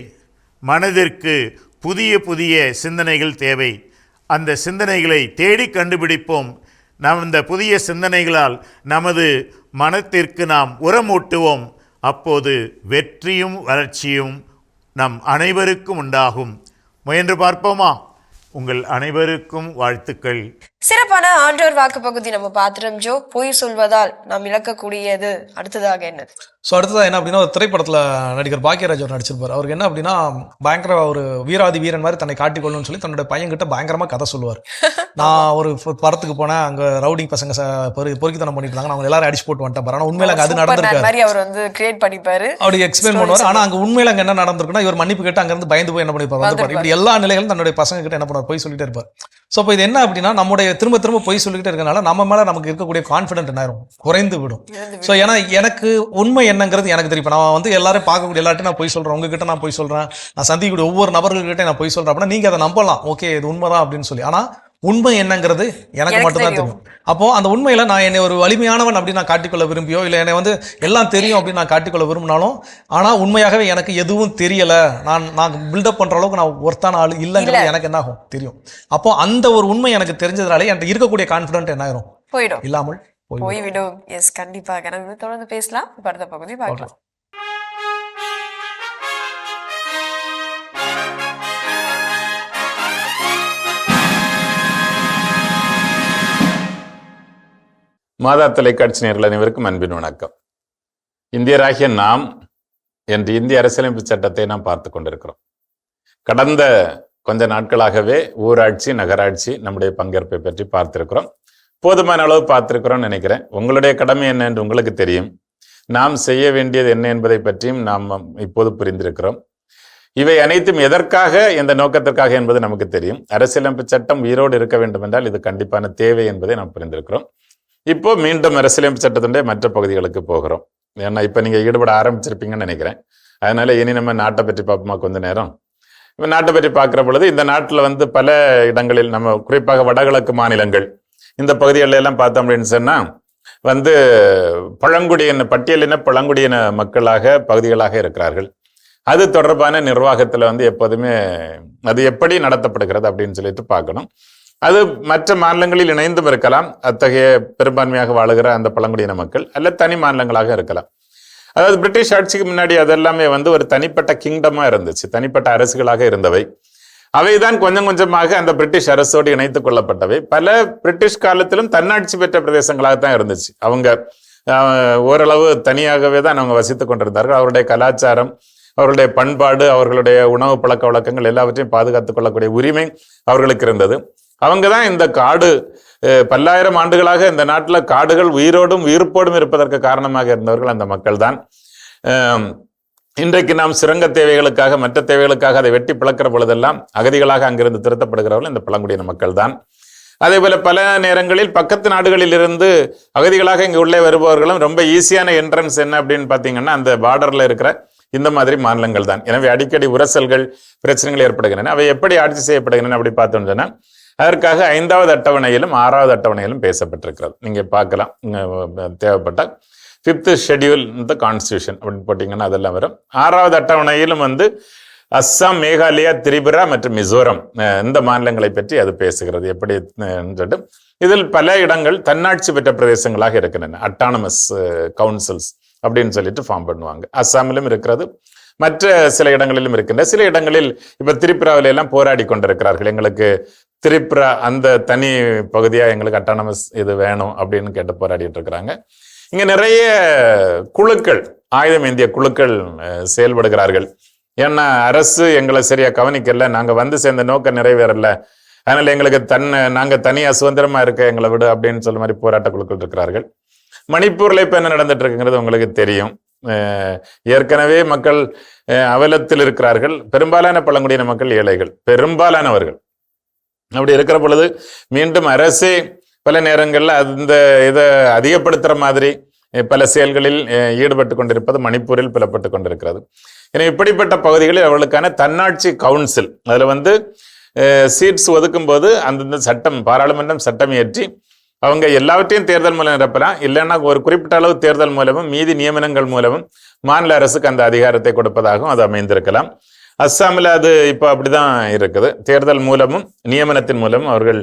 மனதிற்கு புதிய புதிய சிந்தனைகள் தேவை. அந்த சிந்தனைகளை தேடி கண்டுபிடிப்போம். நாம் இந்த புதிய சிந்தனைகளால் நமது மனத்திற்கு நாம் உரமூட்டுவோம். அப்போது வெற்றியும் வளர்ச்சியும் நம் அனைவருக்கும் உண்டாகும். முயன்று பார்ப்போமா? உங்கள் அனைவருக்கும் வாழ்த்துக்கள். சிறப்பான ஆண்டோர் வாக்கு பகுதி நம்ம பார்த்துட்டோம் ஜோ. பொய் சொல்வதால் நாம் இழக்கக்கூடியது அடுத்ததாக என்னது? ஸோ அடுத்ததாக என்ன அப்படின்னா, ஒரு திரைப்படத்தில் நடிகர் பாக்யராஜ் அவர் நடிச்சிருப்பார். அவருக்கு என்ன அப்படின்னா, பயங்கர ஒரு வீராதி வீரன் மாதிரி தன்னை காட்டிக்கொள்ளணும்னு சொல்லி தன்னோட பையன்கிட்ட பயங்கரமாக கதை சொல்லுவார். நான் ஒரு படத்துக்கு போனேன், அங்கே ரவுடி பசங்க பொறுக்கித்தனம் பண்ணிட்டு இருந்தாங்க, அவங்க எல்லாரும் அடிச்சு போட்டு வந்துட்டேன். ஆனால் உண்மையில அங்கே அது நடந்திருக்காரு, அவர் வந்து கிரியேட் பண்ணிப்பாரு, அப்படி எக்ஸ்பிளைன் பண்ணுவார். ஆனால் அங்கே உண்மையில அங்கே என்ன நடந்திருக்குன்னா, இவர் மன்னிப்பு கேட்டு அங்கேருந்து பயந்து போய் என்ன பண்ணிப்பார், வந்துப்பார். இப்படி எல்லா நிலைகளும் தன்னுடைய பசங்க கிட்ட என்ன பண்ணுவார், போய் சொல்லிட்டே இருப்பார். ஸோ இப்போ இது என்ன அப்படின்னா, நம்முடைய திரும்ப திரும்ப போய் சொல்லிக்கிட்டே இருக்கனால நம்ம மேலே நமக்கு இருக்கக்கூடிய கான்ஃபிடென்ட் என்ன ஆயிரும், குறைந்து விடும். ஸோ ஏன்னா எனக்கு உண்மை என்னங்கிறது எனக்கு தெரியும். நான் வந்து எல்லாரும் பார்க்கக்கூடிய எல்லார்ட்டையும் நான் போய் சொல்கிறேன், உங்ககிட்ட நான் போய் சொல்கிறேன், நான் சந்திக்கக்கூடிய ஒவ்வொரு நபர்கள்கிட்ட நான் போய் சொல்கிறேன் அப்படின்னா நீங்கள் அதை நம்பலாம், ஓகே இது உண்மைதான் அப்படின்னு சொல்லி. ஆனால் உண்மை என்னங்கிறது எனக்கு மட்டும்தான் தெரியும். அப்போ அந்த உண்மையில நான் என்னை ஒரு வலிமையானவன் அப்படின்னு நான் காட்டிக்கொள்ள விரும்பியோ, இல்லை என்னை வந்து எல்லாம் தெரியும் அப்படின்னு நான் காட்டிக்கொள்ள விரும்பினாலும், ஆனால் உண்மையாகவே எனக்கு எதுவும் தெரியல, நான் பில்டப் பண்ற அளவுக்கு நான் ஒருத்தான ஆள் இல்லைங்கிறது எனக்கு என்ன ஆகும் தெரியும். அப்போ அந்த ஒரு உண்மை எனக்கு தெரிஞ்சதுனாலே எனக்கு இருக்கக்கூடிய கான்ஃபிடென்ட் என்ன ஆயிரும், போயிடும், இல்லாமல் போய்விடும். எஸ், கண்டிப்பாக நம்ம தொடர்ந்து பேசலாம். அடுத்த பகுதி பார்க்கலாம். மாதா தொலைக்காட்சி நேயர்கள் அனைவருக்கும் அன்பின் வணக்கம். இந்தியராகிய நாம் என்று இந்திய அரசியலமைப்பு சட்டத்தை நாம் பார்த்து கொண்டிருக்கிறோம். கடந்த கொஞ்ச நாட்களாகவே ஊராட்சி, நகராட்சி நம்முடைய பங்கேற்பை பற்றி பார்த்திருக்கிறோம். போதுமான அளவு பார்த்திருக்கிறோம் நினைக்கிறேன். உங்களுடைய கடமை என்ன என்று உங்களுக்கு தெரியும். நாம் செய்ய வேண்டியது என்ன என்பதை பற்றியும் நாம் இப்போது புரிந்திருக்கிறோம். இவை அனைத்தும் எதற்காக, எந்த நோக்கத்திற்காக என்பது நமக்கு தெரியும். அரசியலமைப்பு சட்டம் உயிரோடு இருக்க வேண்டும் என்றால் இது கண்டிப்பான தேவை என்பதை நாம் புரிந்திருக்கிறோம். இப்போ மீண்டும் அரசியலமைப்பு சட்டத்தினுடைய மற்ற பகுதிகளுக்கு போகிறோம். ஏன்னா இப்போ நீங்கள் ஈடுபட ஆரம்பிச்சிருப்பீங்கன்னு நினைக்கிறேன். அதனால இனி நம்ம நாட்டை பற்றி பார்ப்போமா கொஞ்ச நேரம். இப்போ நாட்டை பற்றி பார்க்குற பொழுது இந்த நாட்டில் வந்து பல இடங்களில் நம்ம குறிப்பாக வடகிழக்கு மாநிலங்கள் இந்த பகுதிகளில் எல்லாம் பார்த்தோம் அப்படின்னு சொன்னால் வந்து பழங்குடியின பட்டியலின பழங்குடியின மக்களாக பகுதிகளாக இருக்கிறார்கள். அது தொடர்பான நிர்வாகத்தில் வந்து எப்போதுமே அது எப்படி நடத்தப்படுகிறது அப்படின்னு சொல்லிட்டு பார்க்கணும். அது மற்ற மாநிலங்களில் இணைந்தும் இருக்கலாம், அத்தகைய பெரும்பான்மையாக வாழுகிற அந்த பழங்குடியின மக்கள், அல்ல தனி மாநிலங்களாக இருக்கலாம். அதாவது பிரிட்டிஷ் ஆட்சிக்கு முன்னாடி அதெல்லாமே வந்து ஒரு தனிப்பட்ட கிங்டமா இருந்துச்சு, தனிப்பட்ட அரசுகளாக இருந்தவை. அவைதான் கொஞ்சம் கொஞ்சமாக அந்த பிரிட்டிஷ் அரசோடு இணைத்துக் கொள்ளப்பட்டவை. பல பிரிட்டிஷ் காலத்திலும் தன்னாட்சி பெற்ற பிரதேசங்களாகத்தான் இருந்துச்சு. அவங்க ஓரளவு தனியாகவே தான் அவங்க வசித்துக் கொண்டிருந்தார்கள். அவருடைய கலாச்சாரம், அவர்களுடைய பண்பாடு, அவர்களுடைய உணவு பழக்க வழக்கங்கள் எல்லாவற்றையும் பாதுகாத்துக் கொள்ளக்கூடிய உரிமை அவர்களுக்கு இருந்தது. அவங்க தான் இந்த காடு பல்லாயிரம் ஆண்டுகளாக இந்த நாட்டில் காடுகள் உயிரோடும் உயிர்ப்போடும் இருப்பதற்கு காரணமாக இருந்தவர்கள் அந்த மக்கள் தான். இன்றைக்கு நாம் சுரங்க தேவைகளுக்காக, மற்ற தேவைகளுக்காக அதை வெட்டி பிளக்கிற பொழுதெல்லாம் அகதிகளாக அங்கிருந்து திருத்தப்படுகிறவர்கள் இந்த பழங்குடியின மக்கள் தான். அதே போல பல நேரங்களில் பக்கத்து நாடுகளில் இருந்து அகதிகளாக இங்கு உள்ளே வருபவர்களும் ரொம்ப ஈஸியான என்ட்ரன்ஸ் என்ன அப்படின்னு பார்த்தீங்கன்னா அந்த பார்டர்ல இருக்கிற இந்த மாதிரி மாநிலங்கள் தான். எனவே அடிக்கடி உரசல்கள், பிரச்சனைகள் ஏற்படுகின்றன. அவை எப்படி ஆட்சி செய்யப்படுகின்றன அப்படி பார்த்தோம்னா அதற்காக 5வது அட்டவணையிலும் 6வது அட்டவணையிலும் பேசப்பட்டிருக்கிறது. நீங்க பார்க்கலாம், தேவைப்பட்டால் 5th ஷெட்யூல் இந்த கான்ஸ்டியூஷன் அப்படின்னு போட்டிங்கன்னா அதெல்லாம் வரும். 6வது அட்டவணையிலும் வந்து அஸ்ஸாம், மேகாலயா, திரிபுரா மற்றும் மிசோரம் இந்த மாநிலங்களை பற்றி அது பேசுகிறது. எப்படி சொல்லிட்டு இதில் பல இடங்கள் தன்னாட்சி பெற்ற பிரதேசங்களாக இருக்கின்றன. அட்டானமஸ் கவுன்சில்ஸ் அப்படின்னு சொல்லிட்டு ஃபார்ம் பண்ணுவாங்க. அஸ்ஸாமிலும் இருக்கிறது, மற்ற சில இடங்களிலும் இருக்கின்ற. சில இடங்களில் இப்ப திரிபுராவில எல்லாம் போராடி கொண்டிருக்கிறார்கள். எங்களுக்கு திரிபுரா அந்த தனி பகுதியா எங்களுக்கு அட்டானமஸ் இது வேணும் அப்படின்னு கேட்டு போராடிட்டு இருக்கிறாங்க. இங்க நிறைய குழுக்கள், ஆயுதம் ஏந்திய குழுக்கள் செயல்படுகிறார்கள். ஏன்னா அரசு எங்களை சரியா கவனிக்கல, நாங்க வந்து சேர்ந்த நோக்கம் நிறைவேறல, அதனால எங்களுக்கு நாங்க தனியா சுதந்திரமா இருக்க எங்களை விடு அப்படின்னு சொல்ல மாதிரி போராட்ட குழுக்கள் இருக்கிறார்கள். மணிப்பூர்ல இப்ப என்ன நடந்துட்டு இருக்குங்கிறது உங்களுக்கு தெரியும். ஏற்கனவே மக்கள் அவலத்தில் இருக்கிறார்கள். பெரும்பாலான பழங்குடியின மக்கள் ஏழைகள், பெரும்பாலானவர்கள். அப்படி இருக்கிற பொழுது மீண்டும் அரசே பல நேரங்களில் அந்த இதை அதிகப்படுத்துகிற மாதிரி பல செயல்களில் ஈடுபட்டு கொண்டிருப்பது மணிப்பூரில் புலப்பட்டு கொண்டிருக்கிறது. எனவே இப்படிப்பட்ட பகுதிகளில் அவர்களுக்கான தன்னாட்சி கவுன்சில், அதில் சீட்ஸ் ஒதுக்கும் போது அந்தந்த சட்டம், பாராளுமன்றம் சட்டம் இயற்றி அவங்க எல்லாவற்றையும் தேர்தல் மூலம் நிரப்பலாம். இல்லைன்னா ஒரு குறிப்பிட்ட அளவு தேர்தல் மூலமும் மீதி நியமனங்கள் மூலமும் மாநில அரசுக்கு அந்த அதிகாரத்தை கொடுப்பதாகவும் அது அமைந்திருக்கலாம். அஸ்ஸாமில் அது இப்போ அப்படிதான் இருக்குது. தேர்தல் மூலமும் நியமனத்தின் மூலமும் அவர்கள்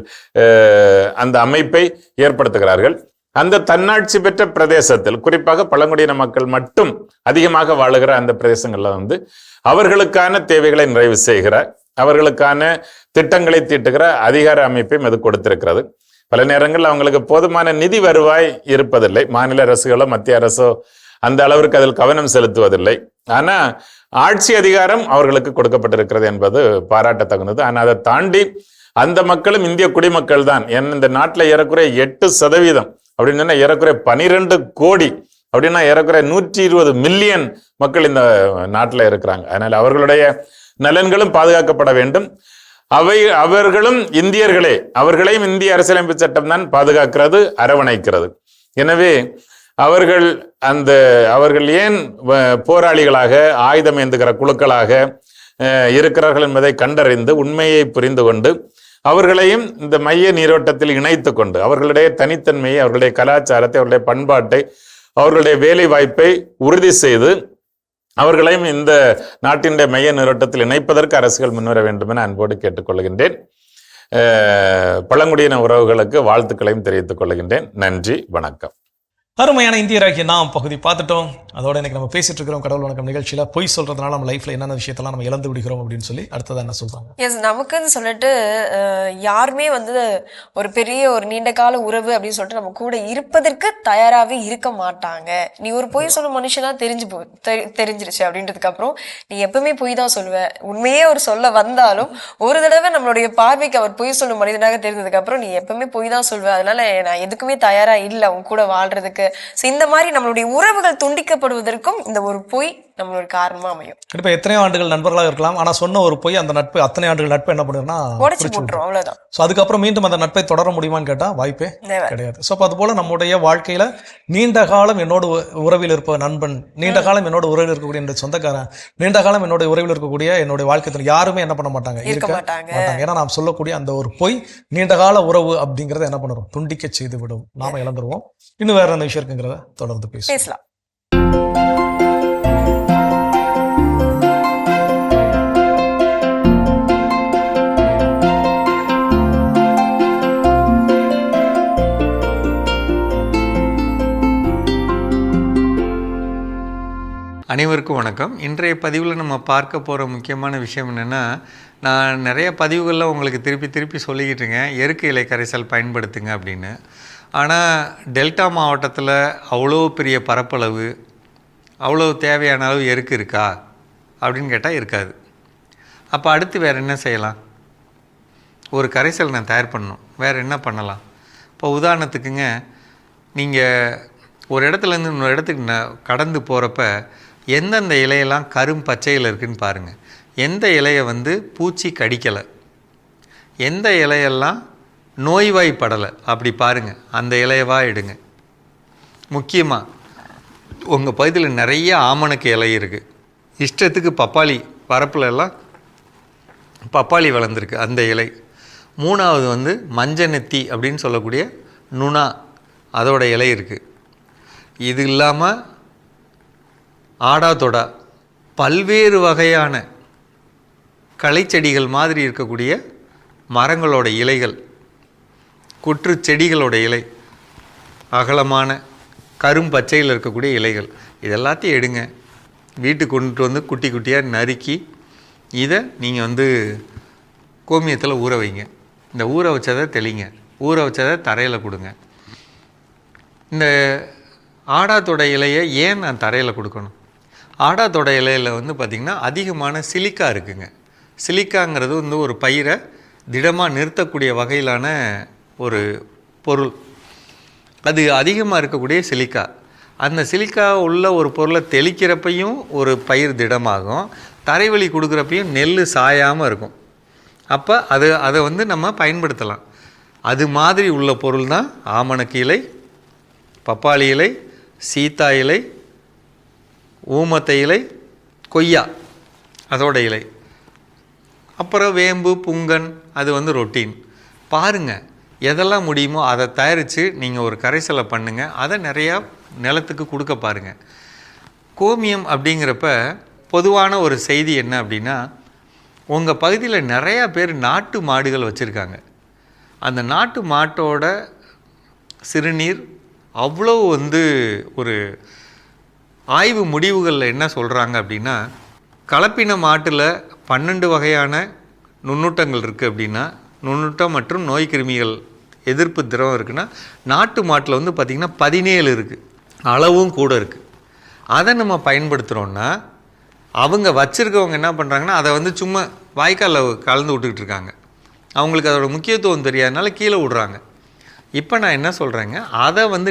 அந்த அமைப்பை ஏற்படுத்துகிறார்கள். அந்த தன்னாட்சி பெற்ற பிரதேசத்தில், குறிப்பாக பழங்குடியின மக்கள் மட்டும் அதிகமாக வாழுகிற அந்த பிரதேசங்கள்ல அவர்களுக்கான தேவைகளை நிறைவு செய்கிற, அவர்களுக்கான திட்டங்களை தீட்டுகிற அதிகார அமைப்பையும் அது கொடுத்திருக்கிறது. பல நேரங்கள் அவங்களுக்கு போதுமான நிதி வருவாய் இருப்பதில்லை. மாநில அரசுகளோ மத்திய அரசோ அந்த அளவிற்கு அதில் கவனம் செலுத்துவதில்லை. ஆனா ஆட்சி அதிகாரம் அவர்களுக்கு கொடுக்கப்பட்டிருக்கிறது என்பது பாராட்டத்தகுந்தது. ஆனால் அதை தாண்டி அந்த மக்களும் இந்திய குடிமக்கள் தான். இந்த நாட்டில் ஏறக்குறைய 8% அப்படின்னு சொன்னா ஏறக்குறைய 12 கோடி, அப்படின்னா ஏறக்குறைய 120 மில்லியன் மக்கள் இந்த நாட்டில் இருக்கிறாங்க. அதனால அவர்களுடைய நலன்களும் பாதுகாக்கப்பட வேண்டும். அவர்களும் இந்தியர்களே, அவர்களையும் இந்திய அரசியலமைப்பு சட்டம் தான் பாதுகாக்கிறது, அரவணைக்கிறது. எனவே அவர்கள் ஏன் போராளிகளாக, ஆயுதம் ஏந்துகிற குழுக்களாக இருக்கிறார்கள் என்பதை கண்டறிந்து உண்மையை புரிந்து கொண்டு அவர்களையும் இந்த மைய நீரோட்டத்தில் இணைத்து கொண்டு அவர்களுடைய தனித்தன்மையை, அவர்களுடைய கலாச்சாரத்தை, அவர்களுடைய பண்பாட்டை, அவர்களுடைய வேலை வாய்ப்பை உறுதி செய்து அவர்களையும் இந்த நாட்டினுடைய மைய நீரோட்டத்தில் இணைப்பதற்கு அரசுகள் முன்வர வேண்டும் என அன்போடு கேட்டுக்கொள்கின்றேன். பழங்குடியின உறவுகளுக்கு வாழ்த்துக்களையும் தெரிவித்துக் கொள்கின்றேன். நன்றி, வணக்கம். அருமையான இந்தியராகிய நாம் பகுதி பார்த்துட்டோம். அதோட இன்னைக்கு நம்ம பேசிட்டு இருக்கிறோம் கடவுள் வணக்கம் நிகழ்ச்சியில பொய் சொல்றதுனால நம்ம லைஃப்ல என்னென்ன விஷயத்தெல்லாம் நம்ம இழந்து விடுகிறோம் அப்படின்னு சொல்லி அடுத்தது என்ன சொல்றாங்க. எஸ், நமக்குன்னு சொல்லிட்டு யாருமே ஒரு பெரிய ஒரு நீண்ட கால உறவு அப்படின்னு சொல்லிட்டு நம்ம கூட இருப்பதற்கு தயாராகவே இருக்க மாட்டாங்க. நீ ஒரு பொய் சொல்லும் மனுஷனா தெரிஞ்சிருச்சு அப்படின்றதுக்கு அப்புறம் நீ எப்பவுமே பொய் தான் சொல்லுவ. உண்மையே அவர் சொல்ல வந்தாலும் ஒரு தடவை நம்மளுடைய பார்வைக்கு அவர் பொய் சொல்லும் மனிதனாக தெரிஞ்சதுக்கு அப்புறம் நீ எப்பவுமே பொய் தான் சொல்லுவ. அதனால நான் எதுக்குமே தயாரா இல்லை அவங்க கூட வாழ்றதுக்கு. இந்த மாதிரி நம்மளுடைய உறவுகள் துண்டிக்கப்படுவதற்கும் இந்த ஒரு பொய் நம்மளோட காரணமா அமையும். கண்டிப்பா எத்தனையோ ஆண்டுகள் நண்பர்களாக இருக்கலாம், ஆனா சொன்ன ஒரு பொய் அந்த நட்பு, அத்தனை ஆண்டுகள் நட்பு என்ன பண்ணுறோம்னா உடைச்சு போட்டுரும், அவ்வளவுதான். ஸோ அதுக்கப்புறம் மீண்டும் அந்த நட்பை தொடர முடியுமான்னு கேட்டா வாய்ப்பே கிடையாது. ஸோ அப்போ அது போல நம்முடைய வாழ்க்கையில நீண்ட காலம் என்னோட உறவில் இருப்ப நண்பன், நீண்ட காலம் என்னோட உறவில் இருக்கக்கூடிய என்னுடைய சொந்தக்காரன், நீண்ட காலம் என்னோட உறவில் இருக்கக்கூடிய என்னுடைய வாழ்க்கை துணை யாருமே என்ன பண்ண மாட்டாங்க, இருக்க மாட்டாங்க. ஏன்னா நாம் சொல்லக்கூடிய அந்த ஒரு பொய் நீண்ட கால உறவு அப்படிங்கறத என்ன பண்ணுறோம், துண்டிக்க செய்து விடும், நாம இழந்துருவோம். இன்னும் வேற என்ன விஷயம் இருக்குங்கிறத தொடர்ந்து பேசலாம். அனைவருக்கும் வணக்கம். இன்றைய பதிவில் நம்ம பார்க்க போகிற முக்கியமான விஷயம் என்னென்னா, நான் நிறைய பதிவுகளில் உங்களுக்கு திருப்பி சொல்லிக்கிட்டு இருக்கேன் எருக்கு இலை கரைசல் பயன்படுத்துங்க அப்படின்னு. ஆனால் டெல்டா மாவட்டத்தில் அவ்வளோ பெரிய பரப்பளவு, அவ்வளோ தேவையான அளவு எருக்கு இருக்கா அப்படின்னு கேட்டால் இருக்காது. அப்போ அடுத்து வேறு என்ன செய்யலாம்? ஒரு கரைசல் நான் தயார் பண்ணணும், வேறு என்ன பண்ணலாம்? இப்போ உதாரணத்துக்குங்க, நீங்கள் ஒரு இடத்துலேருந்து இன்னொரு இடத்துக்கு கடந்து போகிறப்ப எந்தெந்த இலையெல்லாம் கரும் பச்சையில் இருக்குதுன்னு பாருங்கள். எந்த இலையை பூச்சி கடிக்கலை, எந்த இலையெல்லாம் நோய்வாய்ப்படலை அப்படி பாருங்கள், அந்த இலையவா எடுங்க. முக்கியமாக உங்கள் பகுதியில் நிறைய ஆமணக்கு இலை இருக்குது, இஷ்டத்துக்கு பப்பாளி பரப்புல எல்லாம் பப்பாளி வளர்ந்துருக்கு, அந்த இலை. மூணாவது மஞ்சநெத்தி அப்படின்னு சொல்லக்கூடிய நுணா, அதோட இலை இருக்குது. இது இல்லாமல் ஆடாதொடா, பல்வேறு வகையான களைச்செடிகள் மாதிரி இருக்கக்கூடிய மரங்களோட இலைகள், குற்று செடிகளோட இலை, அகலமான கரும் பச்சையில் இருக்கக்கூடிய இலைகள், இதெல்லாத்தையும் எடுங்க. வீட்டுக்கு கொண்டுட்டு குட்டி குட்டியாக நறுக்கி இதை நீங்கள் கோமியத்தில் ஊற வைங்க. இந்த ஊற வச்சதை தெளிங்க, ஊற வச்சதை தரையில் கொடுங்க. இந்த ஆடாத்தோட இலையை ஏன் நான் தரையில் கொடுக்கணும்? ஆடாத்தோட இலையில் பார்த்திங்கன்னா அதிகமான சிலிக்கா இருக்குங்க. சிலிக்காங்கிறது ஒரு பயிரை திடமாக நிறுத்தக்கூடிய வகையிலான ஒரு பொருள். அது அதிகமாக இருக்கக்கூடிய சிலிக்கா. அந்த சிலிக்கா உள்ள ஒரு பொருளை தெளிக்கிறப்பையும் ஒரு பயிர் திடமாகும், தரைவழி கொடுக்குறப்பையும் நெல் சாயாமல் இருக்கும். அப்போ அதை வந்து நம்ம பயன்படுத்தலாம். அது மாதிரி உள்ள பொருள் தான் ஆமணக்கு இலை, பப்பாளி இலை, சீத்தா இலை, ஊமத்தை இலை, கொய்யா அதோட இலை, அப்புறம் வேம்பு, புங்கன், அது வந்து ரொட்டீன். பாருங்கள், எதெல்லாம் முடியுமோ அதை தயாரித்து நீங்கள் ஒரு கரைசலை பண்ணுங்கள். அதை நிறையா நிலத்துக்கு கொடுக்க பாருங்கள். கோமியம் அப்படிங்கிறப்ப பொதுவான ஒரு செய்தி என்ன அப்படின்னா, உங்கள் பகுதியில் நிறையா பேர் நாட்டு மாடுகள் வச்சுருக்காங்க. அந்த நாட்டு மாட்டோட சிறுநீர் அவ்வளோ வந்து ஒரு ஆய்வு முடிவுகளில் என்ன சொல்கிறாங்க அப்படின்னா, கலப்பின மாட்டில் 12 வகையான நுண்ணூட்டங்கள் இருக்குது அப்படின்னா, நுண்ணூட்டம் மற்றும் நோய் கிருமிகள் எதிர்ப்பு திரவம் இருக்குன்னா, நாட்டு மாட்டில் வந்து பார்த்திங்கன்னா 17 இருக்குது, அளவும் கூட இருக்குது. அதை நம்ம பயன்படுத்துகிறோன்னா, அவங்க வச்சுருக்கவங்க என்ன பண்ணுறாங்கன்னா, அதை வந்து சும்மா வாய்க்காலில் கலந்து விட்டுக்கிட்டு இருக்காங்க. அவங்களுக்கு அதோட முக்கியத்துவம் தெரியாதனால கீழே விடுறாங்க. இப்போ நான் என்ன சொல்கிறேங்க, அதை வந்து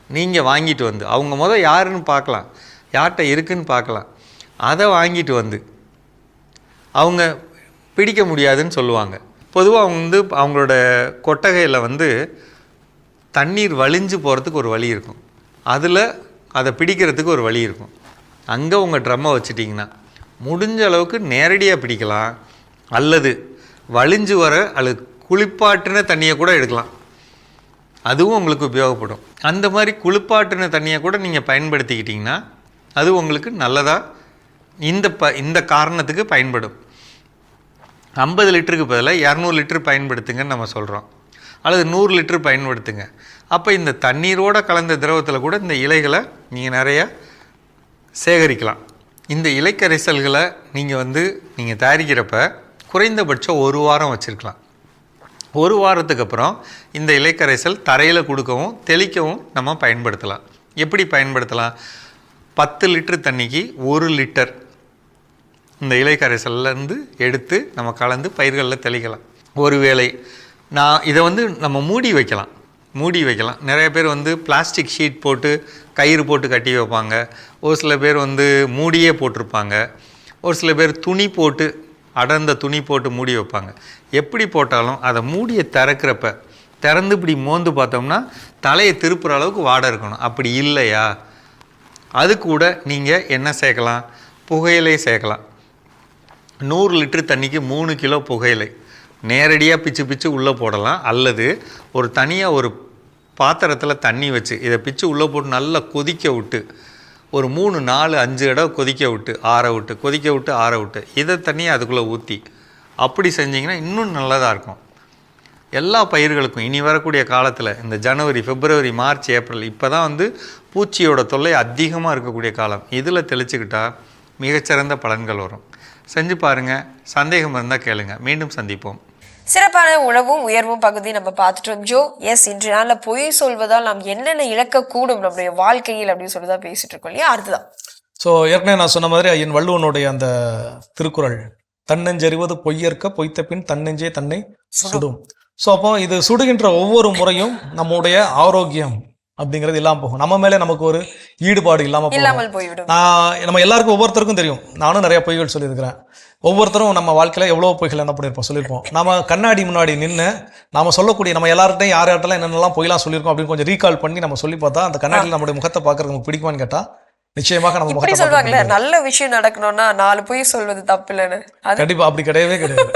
நீங்கள் வாங்கிட்டு வந்து, அவங்க யாருன்னு பார்க்கலாம், யார்கிட்ட இருக்குன்னு பார்க்கலாம். அதை வாங்கிட்டு வந்து அவங்க பிடிக்க முடியாதுன்னு சொல்லுவாங்க. பொதுவாக அவங்க வந்து அவங்களோட கொட்டகையில் வந்து தண்ணீர் வழிஞ்சு போகிறதுக்கு ஒரு வழி இருக்கும், அதில் அதை பிடிக்கிறதுக்கு ஒரு வழி இருக்கும். அங்கே உங்கள் ட்ரம்மை வச்சுட்டிங்கன்னா முடிஞ்ச அளவுக்கு நேரடியாக பிடிக்கலாம், அல்லது வழிஞ்சு வர அல்லது குளிப்பாட்டின தண்ணியை கூட எடுக்கலாம். அதுவும் உங்களுக்கு உபயோகப்படும். அந்த மாதிரி குளிப்பாட்டின தண்ணியை கூட நீங்கள் பயன்படுத்திக்கிட்டிங்கன்னா அது உங்களுக்கு நல்லதாக இந்த காரணத்துக்கு பயன்படும். 50 லிட்டருக்கு பதிலாக 200 லிட்டர் பயன்படுத்துங்கன்னு நம்ம சொல்கிறோம், அல்லது 100 லிட்டர் பயன்படுத்துங்க. அப்போ இந்த தண்ணீரோடு கலந்த திரவத்தில் கூட இந்த இலைகளை நீங்கள் நிறையா சேகரிக்கலாம். இந்த இலைக்கரைசல்களை நீங்கள் தயாரிக்கிறப்ப குறைந்தபட்சம் 1 வாரம் வச்சுருக்கலாம். 1 வாரத்துக்கு அப்புறம் இந்த இலைக்கரைசல் தரையில் கொடுக்கவும் தெளிக்கவும் நம்ம பயன்படுத்தலாம். எப்படி பயன்படுத்தலாம்? 10 லிட்டர் தண்ணிக்கு 1 லிட்டர் இந்த இலைக்கரைசல்லேருந்து எடுத்து நம்ம கலந்து பயிர்களில் தெளிக்கலாம். ஒருவேளை இதை நம்ம மூடி வைக்கலாம். நிறைய பேர் பிளாஸ்டிக் ஷீட் போட்டு கயிறு போட்டு கட்டி வைப்பாங்க. ஒரு சில பேர் மூடியே போட்டிருப்பாங்க. ஒரு சில பேர் துணி போட்டு, அடர்ந்த துணி போட்டு மூடி வைப்பாங்க. எப்படி போட்டாலும் அதை மூடியை திறந்து இப்படி மோந்து பார்த்தோம்னா தலையை திருப்புற அளவுக்கு வாடை இருக்கணும். அப்படி இல்லையா, அது கூட நீங்கள் என்ன சேர்க்கலாம்? புகையிலை சேர்க்கலாம். 100 லிட்டர் தண்ணிக்கு 3 கிலோ புகையிலை நேரடியாக பிச்சு உள்ளே போடலாம். அல்லது ஒரு தனியாக ஒரு பாத்திரத்தில் தண்ணி வச்சு இதை பிச்சு உள்ளே போட்டு நல்லா கொதிக்க விட்டு ஒரு 3, 4, 5 தடவை கொதிக்க விட்டு ஆற விட்டு இதை தண்ணியை அதுக்குள்ளே ஊற்றி அப்படி செஞ்சிங்கன்னா இன்னும் நல்லதாக இருக்கும். எல்லா பயிர்களுக்கும் இனி வரக்கூடிய காலத்தில் இந்த ஜனவரி, பிப்ரவரி, மார்ச், ஏப்ரல் இப்போ தான் பூச்சியோட தொல்லை அதிகமாக இருக்கக்கூடிய காலம். இதில் தெளிச்சுக்கிட்டால் மிகச்சிறந்த பலன்கள் வரும். செஞ்சு பாருங்கள். சந்தேகம் இருந்தால் கேளுங்க. மீண்டும் சந்திப்போம். சிறப்பான உணவும் உயர்வும் பகுதி நம்ம பார்த்துட்டோம் ஜோ. எஸ், இன்று நாளில் பொய் சொல்வதால் நாம் என்னென்ன இழக்கக்கூடும் நம்முடைய வாழ்க்கையில் அப்படின்னு சொல்லி தான் பேசிட்டு இருக்கோம் இல்லையா? அடுத்துதான் ஏற்கனவே நான் சொன்ன மாதிரி ஐயன் வள்ளுவனுடைய அந்த திருக்குறள், தன்னெஞ்சறிவது பொய்யற்க பொய்த்த பின் தன்னெஞ்சே தன்னை சுடும். அப்போ இது சுடுகின்ற ஒவ்வொரு முறையும் நம்முடைய ஆரோக்கியம் அப்படிங்கிறது இல்லாமல் போகும். நம்ம மேலே நமக்கு ஒரு ஈடுபாடு இல்லாமல் போய்விடும். நம்ம எல்லாருக்கும் ஒவ்வொருத்தருக்கும் தெரியும். நானும் நிறைய பொய்கள் சொல்லியிருக்கிறேன். ஒவ்வொருத்தரும் நம்ம வாழ்க்கையில எவ்வளவு பொய்கள் என்ன பண்ணியிருப்போம், சொல்லியிருப்போம். நம்ம கண்ணாடி முன்னாடி நின்று நாம சொல்லக்கூடிய நம்ம எல்லார்ட்டையும் யார்கிட்டலாம் என்னென்னலாம் பொய்லாம் சொல்லியிருக்கோம் அப்படின்னு கொஞ்சம் ரீகால் பண்ணி நம்ம சொல்லி பார்த்தா அந்த கண்ணாடியில் நம்முடைய முகத்தை பார்க்கறது நமக்கு பிடிக்குமான்னு கேட்டா நிச்சயமாக நம்ம முகத்தை சொல்வாங்கல்ல, நல்ல விஷயம் நடக்கணும்னா 4 பொய் சொல்வது தப்பு இல்லைன்னு. கண்டிப்பா அப்படி கிடையவே கிடையாது.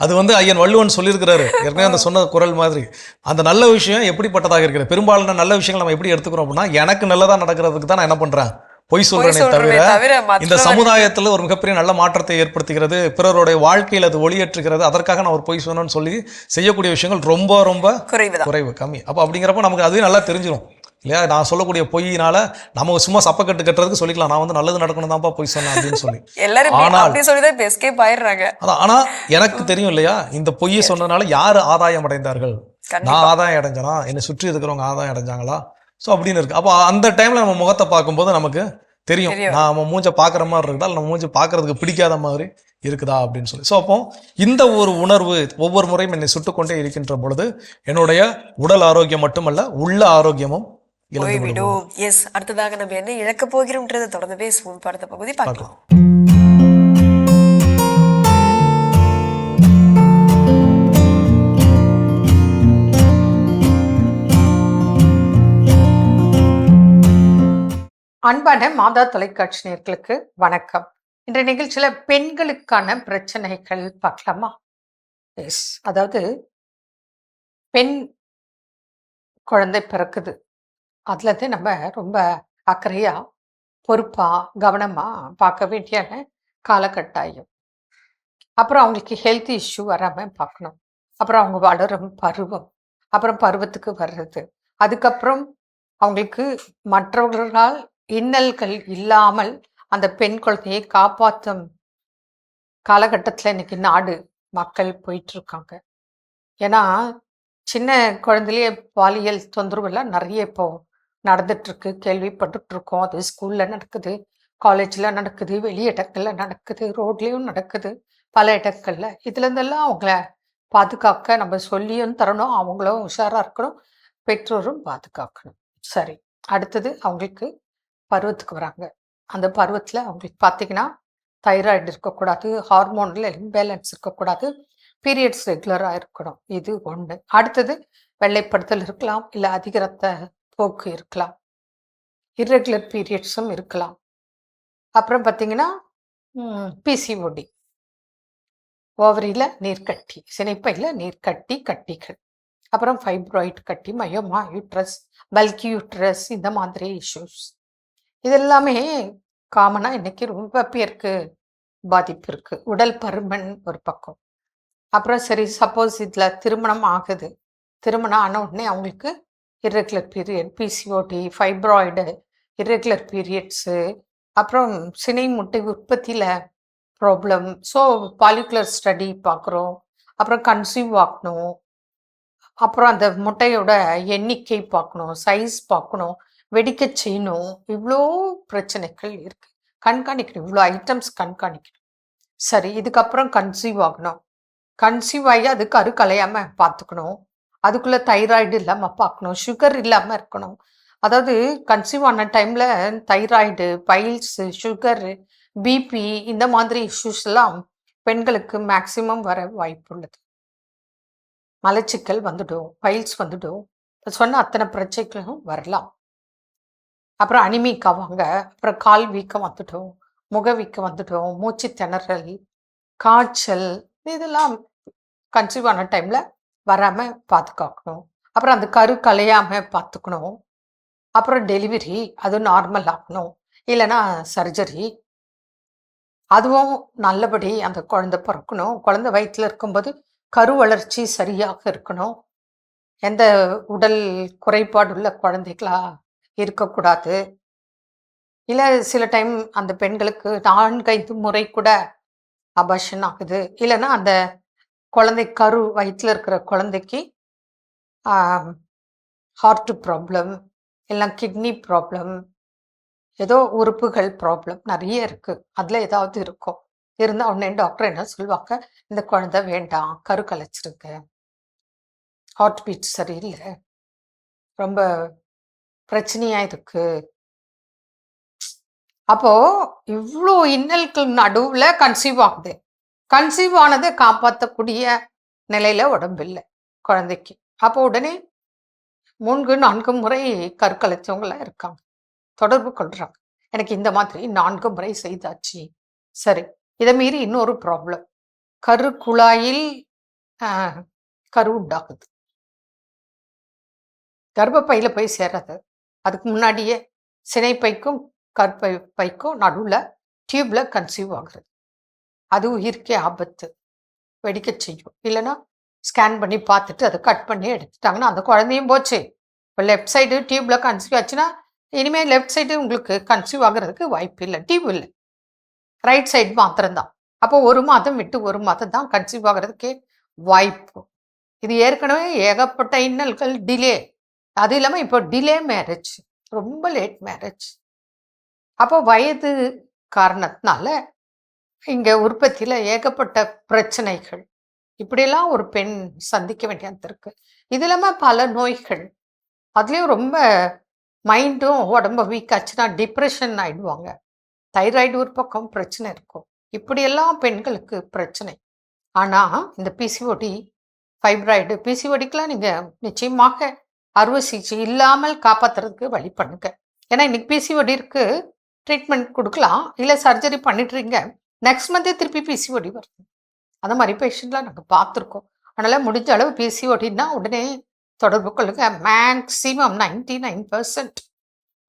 அது ஐயன் வள்ளுவன் சொல்லியிருக்கிறாரு. ஏற்கனவே அந்த சொன்ன குரல் மாதிரி அந்த நல்ல விஷயம் எப்படிப்பட்டதாக இருக்கிறது. பெரும்பாலான நல்ல விஷயங்கள் நம்ம எப்படி எடுத்துக்கிறோம் அப்படின்னா, எனக்கு நல்லதா நடக்கிறதுக்கு தான் நான் என்ன பண்றேன், பொய் சொல்றேனே தவிர இந்த சமுதாயத்துல ஒரு மிகப்பெரிய நல்ல மாற்றத்தை ஏற்படுத்துகிறது, பிறருடைய வாழ்க்கையில் அது ஒளியேற்றுகிறது, அதற்காக நான் ஒரு பொய் சொன்னேன்னு சொல்லி செய்யக்கூடிய விஷயங்கள் ரொம்ப ரொம்ப குறைவு, கம்மி. அப்போ அப்படிங்கிறப்ப நமக்கு அதுவே நல்லா தெரிஞ்சிடும் இல்லையா? நான் சொல்லக்கூடிய பொய்யினால நம்ம சும்மா சப்பக்கட்டு கட்டுறதுக்கு சொல்லிக்கலாம், நான் நல்லது நடக்கணும் தான்ப்பா பொய் சொன்னேன் அப்படின்னு சொல்லி. ஆனா எனக்கு தெரியும் இல்லையா, இந்த பொய்யை சொன்னதுனால யாரு ஆதாயம் அடைந்தார்கள், நான் ஆதாயம் அடைஞ்சனா, என்னை சுற்றி இருக்கிறவங்க ஆதாயம் அடைஞ்சாங்களா, அப்படின்னு இருக்கு. அப்போ அந்த டைம்ல நம்ம முகத்தை பார்க்கும்போது நமக்கு தெரியும், நம்ம மூஞ்ச பாக்குற மாதிரி இருக்குதா, நம்ம மூஞ்ச பாக்குறதுக்கு பிடிக்காத மாதிரி இருக்குதா அப்படின்னு சொல்லி. அப்போ இந்த ஒரு உணர்வு ஒவ்வொரு முறையும் என்னை சுட்டுக்கொண்டே இருக்கின்ற பொழுது என்னுடைய உடல் ஆரோக்கியம் மட்டுமல்ல, உள்ள ஆரோக்கியமும் இழந்து விடுவோம். போய்விடும். எஸ், அடுத்ததாக நம்ம என்ன இழக்க போகிறோம்ன்றதை தொடர்ந்து பேசுவோம். அடுத்த பகுதி பார்க்கலாம். அன்பான மாதா தொலைக்காட்சி நேயர்களுக்கு வணக்கம். இன்றைய நிகழ்ச்சியில பெண்களுக்கான பிரச்சனைகள் பார்க்கலாமா? எஸ், அதாவது பெண் குழந்தை பிறக்குது, அதுல இருந்து நம்ம ரொம்ப அக்கறையா பொறுப்பா கவனமா பார்க்க வேண்டிய காலகட்டாயம். அப்புறம் அவங்களுக்கு ஹெல்த் இஷ்யூ வராம பார்க்கணும். அப்புறம் அவங்க வளரும் பருவம், அப்புறம் பருவத்துக்கு வர்றது, அதுக்கப்புறம் அவங்களுக்கு மற்றவர்களால் இன்னல்கள் இல்லாமல் அந்த பெண் குழந்தையை காப்பாற்றும் காலகட்டத்தில் இன்னைக்கு நாடு மக்கள் போயிட்டு இருக்காங்க. ஏன்னா சின்ன குழந்தையிலேயே பாலியல் தொந்தரவுலாம் நிறைய இப்போ நடந்துட்டு இருக்கு, கேள்விப்பட்டுட்டு இருக்கோம். அது ஸ்கூல்ல நடக்குது, காலேஜ்ல நடக்குது, வெளி இடங்கள்ல நடக்குது, ரோட்லயும் நடக்குது, பல இடங்கள்ல. இதுல இருந்தெல்லாம் அவங்கள பாதுகாக்க நம்ம சொல்லியும் தரணும், அவங்களும் உஷாரா இருக்கணும், பெற்றோரும் பாதுகாக்கணும். சரி, அடுத்தது அவங்களுக்கு பருவத்துக்கு வராங்க. அந்த பருவத்தில் அவங்களுக்கு பார்த்தீங்கன்னா தைராய்டு இருக்கக்கூடாது, ஹார்மோனில் இம்பேலன்ஸ் இருக்கக்கூடாது, பீரியட்ஸ் ரெகுலராக இருக்கணும். இது ஒன்று. அடுத்தது வெள்ளைப்படுத்தல் இருக்கலாம், இல்லை அதிக ரத்த போக்கு இருக்கலாம், இர்ரெகுலர் பீரியட்ஸும் இருக்கலாம். அப்புறம் பார்த்தீங்கன்னா பிசிஓடி, ஓவரியில் நீர்க்கட்டி, சினைப்பையில் நீர்க்கட்டி கட்டிகள், அப்புறம் ஃபைப்ராய்டு கட்டி, மயோமா யூட்ரஸ், பல்கி யூட்ரஸ், இந்த மாதிரி இஷ்யூஸ். இதெல்லாமே காமனாக இன்னைக்கு ரொம்ப பேருக்கு பாதிப்பு இருக்கு. உடல் பருமன் ஒரு பக்கம். அப்புறம் சரி, சப்போஸ் இதில் திருமணம் ஆகுது, திருமணம் ஆன உடனே அவங்களுக்கு irregular period, PCOD, fibroid, irregular periods, அப்புறம் சினை முட்டை உற்பத்தியில் ப்ராப்ளம். ஸோ பாலிகுலர் ஸ்டடி பார்க்குறோம். அப்புறம் கன்சீவ் ஆகணும், அப்புறம் அந்த முட்டையோட எண்ணிக்கை பார்க்கணும், சைஸ் பார்க்கணும், வெடிக்க செய்யணும். இவ்வளோ பிரச்சனைகள் இருக்கு, கண்காணிக்கணும், இவ்வளோ ஐட்டம்ஸ் கண்காணிக்கணும். சரி, இதுக்கப்புறம் கன்சீவ் ஆகணும், கன்சீவ் ஆகி அது கரு கலையாம பார்த்துக்கணும், அதுக்குள்ள தைராய்டு இல்லாமல் பார்க்கணும், சுகர் இல்லாமல் இருக்கணும். அதாவது கன்சீவ் ஆன டைம்ல தைராய்டு, பைல்ஸ், சுகர், பிபி, இந்த மாதிரி இஷ்யூஸ் எல்லாம் பெண்களுக்கு மேக்சிமம் வர வாய்ப்பு உள்ளது. மலச்சிக்கல் வந்துடும், பைல்ஸ் வந்துடும், சொன்ன அத்தனை பிரச்சனைகளும் வரலாம். அப்புறம் அனிமிக் ஆவாங்க, அப்புறம் கால் வீக்கம் வந்துடும், முக வீக்கம் வந்துடும், மூச்சு திணறல், காய்ச்சல், இதெல்லாம் கன்சீவ் ஆன டைம்ல வராம பாதுகாக்கணும். அப்புறம் அந்த கரு கலையாம பார்த்துக்கணும். அப்புறம் டெலிவரி, அது நார்மல் ஆகணும், இல்லைன்னா சர்ஜரி, அதுவும் நல்லபடி அந்த குழந்தை பிறக்கணும். குழந்தை வயிற்றுல இருக்கும்போது கரு வளர்ச்சி சரியாக இருக்கணும். எந்த உடல் குறைபாடு உள்ள குழந்தைகளா இருக்கக்கூடாது. இல்லை சில டைம் அந்த பெண்களுக்கு 4-5 முறை கூட அபார்ஷன் ஆகுது. இல்லைன்னா அந்த குழந்தை கரு வயிற்றுல இருக்கிற குழந்தைக்கு ஹார்ட் ப்ராப்ளம், இல்லை கிட்னி ப்ராப்ளம், ஏதோ உறுப்புகள் ப்ராப்ளம் நிறைய இருக்கு. அதில் ஏதாவது இருக்கும். இருந்தால் உடனே டாக்டர் என்ன சொல்லுவாங்க, இந்த குழந்தை வேண்டாம், கரு கலைச்சிருங்க, ஹார்ட் பீட் சரியில்லை, ரொம்ப பிரச்சனையா இருக்கு. அப்போ இவ்வளோ இன்னல்கள் நடுவில் கன்சீவ் ஆகுது. கன்சீவ் ஆனதை காப்பாற்றக்கூடிய நிலையில உடம்பு இல்லை குழந்தைக்கு. அப்போ உடனே 3-4 முறை கருக்கலைச்சவங்களாம் இருக்காங்க, தொடர்பு கொள்றாங்க, எனக்கு இந்த மாதிரி 4 முறை செய்தாச்சு. சரி, இதை மீறி இன்னொரு ப்ராப்ளம், கரு குழாயில் கரு உண்டாகுது, கர்ப்பப்பையில போய் சேராது. அதுக்கு முன்னாடியே சினைப்பைக்கும் கர்ப்பப்பைக்கும் நடுவில் டியூப்ல கன்சீவ் ஆகுறது. அது உயிருக்கே ஆபத்து, வெடிக்க செய்யும். இல்லைன்னா ஸ்கேன் பண்ணி பார்த்துட்டு அதை கட் பண்ணி எடுத்துட்டாங்கன்னா அந்த குழந்தையும் போச்சு. இப்போ லெஃப்ட் சைடு டியூப்ல கன்சீவ் ஆச்சுன்னா இனிமேல் லெஃப்ட் சைடு உங்களுக்கு கன்சீவ் ஆகுறதுக்கு வாய்ப்பு இல்லை, டியூப் இல்லை, ரைட் சைடு மாத்திரம்தான். அப்போ 1 மாதம் விட்டு 1 மாதம் தான் கன்சீவ் ஆகுறதுக்கே வாய்ப்பு. இது ஏற்கனவே ஏகப்பட்ட இன்னல்கள், டிலே. அது இல்லாமல் இப்போ டிலே மேரேஜ், ரொம்ப லேட் மேரேஜ். அப்போ வயது காரணத்தினால இங்கே உற்பத்தியில் ஏகப்பட்ட பிரச்சனைகள், இப்படியெல்லாம் ஒரு பெண் சந்திக்க வேண்டியது இருக்கு. இது இல்லாமல் பல நோய்கள், அதுலேயும் ரொம்ப மைண்டும் உடம்ப வீக் ஆச்சுன்னா டிப்ரெஷன் ஆயிடுவாங்க. தைராய்டு ஒரு பக்கம் பிரச்சனை இருக்கும். இப்படியெல்லாம் பெண்களுக்கு பிரச்சனை. ஆனால் இந்த பிசிஓடி, ஃபைப்ராய்டு, பிசிஓடிக்கெலாம் நீங்கள் நிச்சயமாக அறுவை சிகிச்சை இல்லாமல் காப்பாற்றுறதுக்கு வழி பண்ணுங்க. ஏன்னா இன்னைக்கு பிசிஓடி இருக்கு, ட்ரீட்மெண்ட் கொடுக்கலாம், இல்லை சர்ஜரி பண்ணிட்டுறீங்க, நெக்ஸ்ட் மந்தே திருப்பி பிசிஓடி வருது. அந்த மாதிரி பேஷண்ட்லாம் நாங்கள் பார்த்துருக்கோம். அதனால் முடிஞ்ச அளவு பிசிஓடின்னா உடனே தொடர்பு கொள்ளுங்க. மேக்ஸிமம் 99%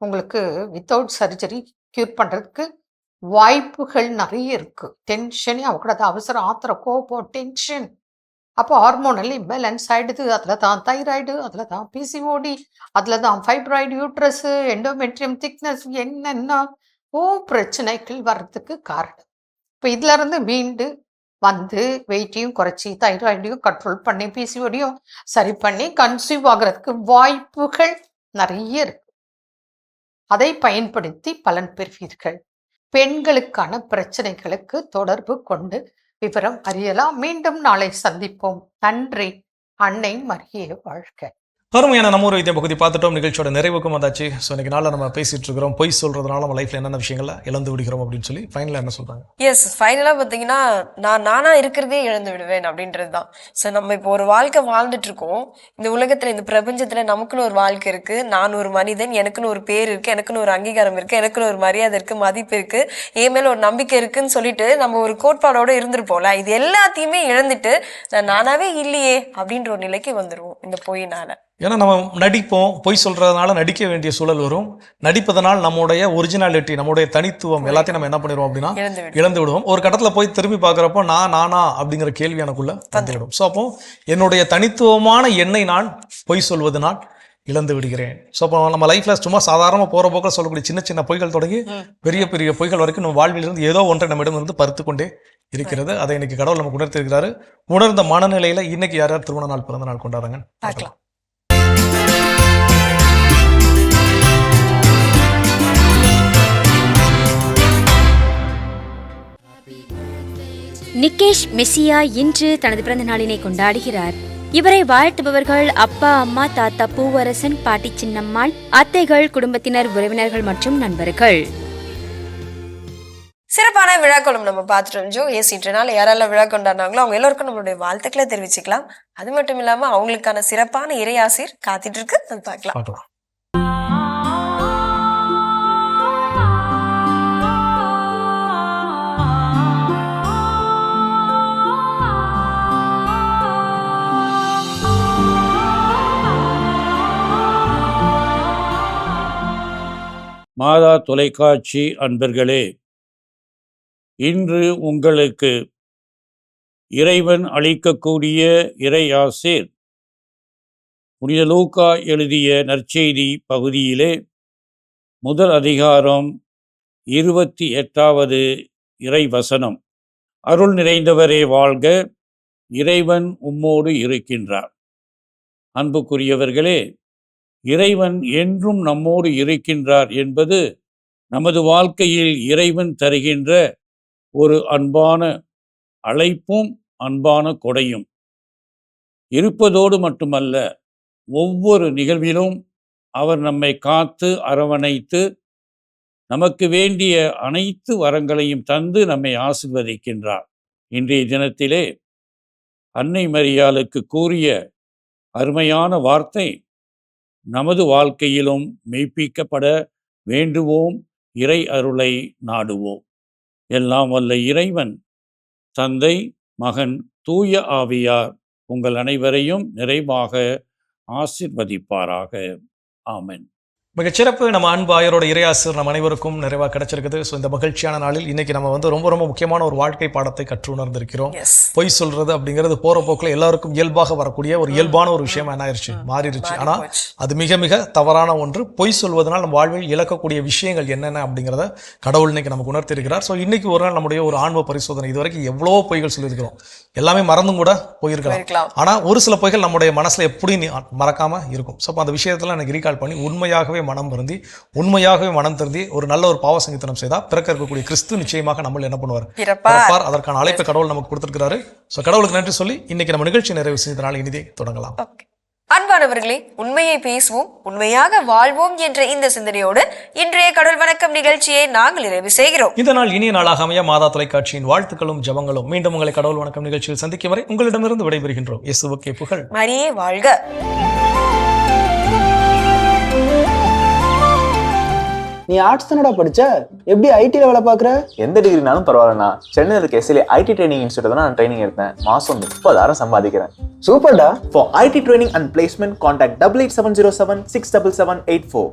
உங்களுக்கு வித்தவுட் சர்ஜரி க்யூர் பண்ணுறதுக்கு வாய்ப்புகள் நிறைய இருக்குது. டென்ஷனே ஆகக்கூடாது. அவசரம், ஆத்திரம், கோபம், டென்ஷன், அப்போ ஹார்மோனல் இம்பேலன்ஸ் ஆகிடுது. அதில் தான் தைராய்டு, அதில் தான் பிசிஓடி, அதில் தான் ஃபைப்ராய்டு, யூட்ரஸு, எண்டோமெட்ரியம் திக்னஸ், என்னென்ன பிரச்சனைகள் வர்றதுக்கு காரணம். இப்போ இதிலேருந்து மீண்டு வந்து வெயிட்டையும் குறைச்சி தைராய்டையும் கண்ட்ரோல் பண்ணி பிசிஓடியும் சரி பண்ணி கன்சீவ் ஆகிறதுக்கு வாய்ப்புகள் நிறைய இருக்கு. அதை பயன்படுத்தி பலன் பெறுவீர்கள். பெண்களுக்கான பிரச்சனைகளுக்கு தொடர்பு கொண்டு விவரம் அறியலாம். மீண்டும் நாளை சந்திப்போம். நன்றி. அன்னை மரியே வாழ்க. அருமையான நம்ம ஒரு வைத்திய பகுதி பார்த்துட்டோம். நிகழ்ச்சியோட நிறைவுக்கும் வந்தாச்சு. ஸோ இன்னைக்கு நாளில் நம்ம பேசிட்டு இருக்கிறோம், பொய் சொல்றதுனால நம்ம லைஃப்ல என்னென்ன விஷயங்களை இழந்து விடுகிறோம் அப்படின்னு சொல்லி ஃபைனலாக என்ன சொல்றாங்க? எஸ், ஃபைனலாக பார்த்தீங்கன்னா நானா இருக்கிறதே இழந்து விடுவேன் அப்படின்றது தான். ஸோ நம்ம இப்போ ஒரு வாழ்க்கை வாழ்ந்துட்டு இருக்கோம். இந்த உலகத்தில், இந்த பிரபஞ்சத்தில் நமக்குன்னு ஒரு வாழ்க்கை இருக்கு. நான் ஒரு மனிதன், எனக்குன்னு ஒரு பேர் இருக்கு, எனக்குன்னு ஒரு அங்கீகாரம் இருக்கு, எனக்குன்னு ஒரு மரியாதை இருக்கு, மதிப்பு இருக்கு, என் மேல ஒரு நம்பிக்கை இருக்குன்னு சொல்லிட்டு நம்ம ஒரு கோட்பாடோட இருந்திருப்போம்ல. இது எல்லாத்தையுமே இழந்துட்டு நானாவே இல்லையே அப்படின்ற ஒரு நிலைக்கு வந்துடுவோம் இந்த பொய்னால. ஏன்னா நம்ம நடிப்போம், பொய் சொல்றதுனால நடிக்க வேண்டிய சூழல் வரும். நடிப்பதனால் நம்முடைய ஒரிஜினாலிட்டி, நம்முடைய தனித்துவம் எல்லாத்தையும் நம்ம என்ன பண்ணிடுவோம் அப்படின்னா இழந்து விடுவோம். ஒரு கட்டத்தில் போய் திரும்பி பார்க்குறப்போ நானா அப்படிங்கிற கேள்வி எனக்குள்ள வந்துவிடும். ஸோ அப்போ என்னுடைய தனித்துவமான எண்ணை நான் பொய் சொல்வதனால் இழந்து விடுகிறேன். ஸோ அப்போ நம்ம லைஃப்ல சும்மா சாதாரணமாக போகிற போக்கில் சொல்லக்கூடிய சின்ன சின்ன பொய்கள் தொடங்கி பெரிய பெரிய பொய்கள் வரைக்கும் நம்ம வாழ்விலிருந்து ஏதோ ஒன்றை நம்மிடம் இருந்து பறித்து கொண்டே இருக்கிறது. அதை இன்னைக்கு கடவுள் நமக்கு உணர்த்திருக்கிறாரு. உணர்ந்த மனநிலையில இன்னைக்கு யார் யார் திருமண நாள், பிறந்த நாள் கொண்டாடுறாங்க பார்க்கலாம். நிகேஷ் மெஸ்ஸியா இன்று தனது பிறந்த நாளினை கொண்டாடுகிறார். இவரை வாழ்த்துபவர்கள் அப்பா, அம்மா, தாத்தா பூவரசன், பாட்டி சின்னம்மாள், அத்தைகள், குடும்பத்தினர், உறவினர்கள் மற்றும் நண்பர்கள். சிறப்பான விழாக்களும் நம்ம பார்த்துட்டோம். இன்றைய நாள் யாரெல்லாம் விழா கொண்டாடினாங்களோ அவங்க எல்லாருக்கும் நம்மளுடைய வாழ்த்துக்களை தெரிவிச்சுக்கலாம். அது மட்டும் இல்லாம அவங்களுக்கான சிறப்பான இறையாசிர் காத்துட்டு இருக்கு, அது பார்க்கலாம். மாதா தொலைக்காட்சி அன்பர்களே, இன்று உங்களுக்கு இறைவன் அளிக்கக்கூடிய இறை ஆசீர் புனித லூக்கா எழுதிய நற்செய்தி பகுதியிலே முதல் அதிகாரம் 28வது இறை வசனம். அருள் நிறைந்தவரே வாழ்க, இறைவன் உம்மோடு இருக்கின்றார். அன்புக்குரியவர்களே, இறைவன் என்றும் நம்மோடு இருக்கின்றார் என்பது நமது வாழ்க்கையில் இறைவன் தருகின்ற ஒரு அன்பான அழைப்பும் அன்பான கொடையும். இருப்பதோடு மட்டுமல்ல, ஒவ்வொரு நிகழ்விலும் அவர் நம்மை காத்து அரவணைத்து நமக்கு வேண்டிய அனைத்து வரங்களையும் தந்து நம்மை ஆசீர்வதிக்கின்றார். இன்றைய தினத்திலே அன்னை மரியாளுக்கு கூறிய அருமையான வார்த்தை நமது வாழ்க்கையிலும் மெய்ப்பிக்கப்பட வேண்டுவோம், இறை அருளை நாடுவோம். எல்லாம் வல்ல இறைவன், தந்தை, மகன், தூய ஆவியார் உங்கள் அனைவரையும் நிறைவாக ஆசீர்வதிப்பாராக. ஆமென். மிகச்சிறப்பு. நம்ம அன்பு ஆயரோட இறையாசிர் நம்ம அனைவருக்கும் நிறைவாக கிடைச்சிருக்குது. ஸோ இந்த மகிழ்ச்சியான நாளில் இன்னைக்கு நம்ம ரொம்ப ரொம்ப முக்கியமான ஒரு வாழ்க்கை பாடத்தை கற்று உணர்ந்திருக்கிறோம். பொய் சொல்றது அப்படிங்கிறது போற போக்கில் எல்லாருக்கும் இயல்பாக வரக்கூடிய ஒரு இயல்பான ஒரு விஷயம் என்ன ஆயிடுச்சு, மாறிடுச்சு. ஆனா அது மிக மிக தவறான ஒன்று. பொய் சொல்வதனால் நம்ம வாழ்வில் இழக்கக்கூடிய விஷயங்கள் என்னென்ன அப்படிங்கிறத கடவுள் இன்னைக்கு நமக்கு உணர்த்திருக்கிறார். ஸோ இன்னைக்கு ஒரு நாள் நம்முடைய ஒரு ஆன்ம பரிசோதனை. இது வரைக்கும் எவ்வளோ பொய்கள் சொல்லியிருக்கிறோம், எல்லாமே மறந்தும் கூட போயிருக்கலாம். ஆனா ஒரு சில பொய்கள் நம்முடைய மனசுல எப்படி மறக்காம இருக்கும். ஸோ அந்த விஷயத்துல எனக்கு ரீகால் பண்ணி உண்மையாகவே மனம் வருந்தி, உண்மையாகவே மனம் திருந்தி ஒரு நல்ல ஒரு பாவ சங்கீதனம் செய்தா பிறக்க இருக்கக்கூடிய கிறிஸ்து நிச்சயமாக நம்ம என்ன பண்ணுவார், பிறப்பார். அதற்கான அழைப்பை கடவுள் நமக்கு கொடுத்திருக்கிறாரு. ஸோ கடவுளுக்கு நன்றி சொல்லி இன்னைக்கு நம்ம நிகழ்ச்சி நிறைவு செய்தனால இனிதே தொடங்கலாம். அன்பானவர்களே, உண்மையை பேசுவோம், உண்மையாக வாழ்வோம் என்ற இந்த சிந்தனையோடு இன்றைய கடல் வணக்கம் நிகழ்ச்சியை நாங்கள் நிறைவு செய்கிறோம். இந்த நாள் இனிய நாளாக அமைய மாதா தொலைக்காட்சியின் வாழ்த்துக்களும் ஜபங்களும். மீண்டும் உங்களை கடவுள் வணக்கம் நிகழ்ச்சியில் சந்திக்கும் வரை உங்களிடமிருந்து விடைபெறுகின்றோம். இயேசுவுக்கே புகழ். மரியே வாழ்க. நீ ஆர்ட்ஸ் தானடா படிச்ச, எப்படி ஐடில வேலை பாக்குற? எந்த டிகிரினாலும் பரவாயில்லண்ணா. சென்னையில் இருக்க எஸ்எல்ஏ ஐடி ட்ரைனிங் இன்ஸ்டியூட் தான் நான் ட்ரைனிங் எடுத்தேன். மாசம் 30,000 சம்பாதிக்கிறேன். சூப்பர்டா. For IT training and placement, contact 8870767784.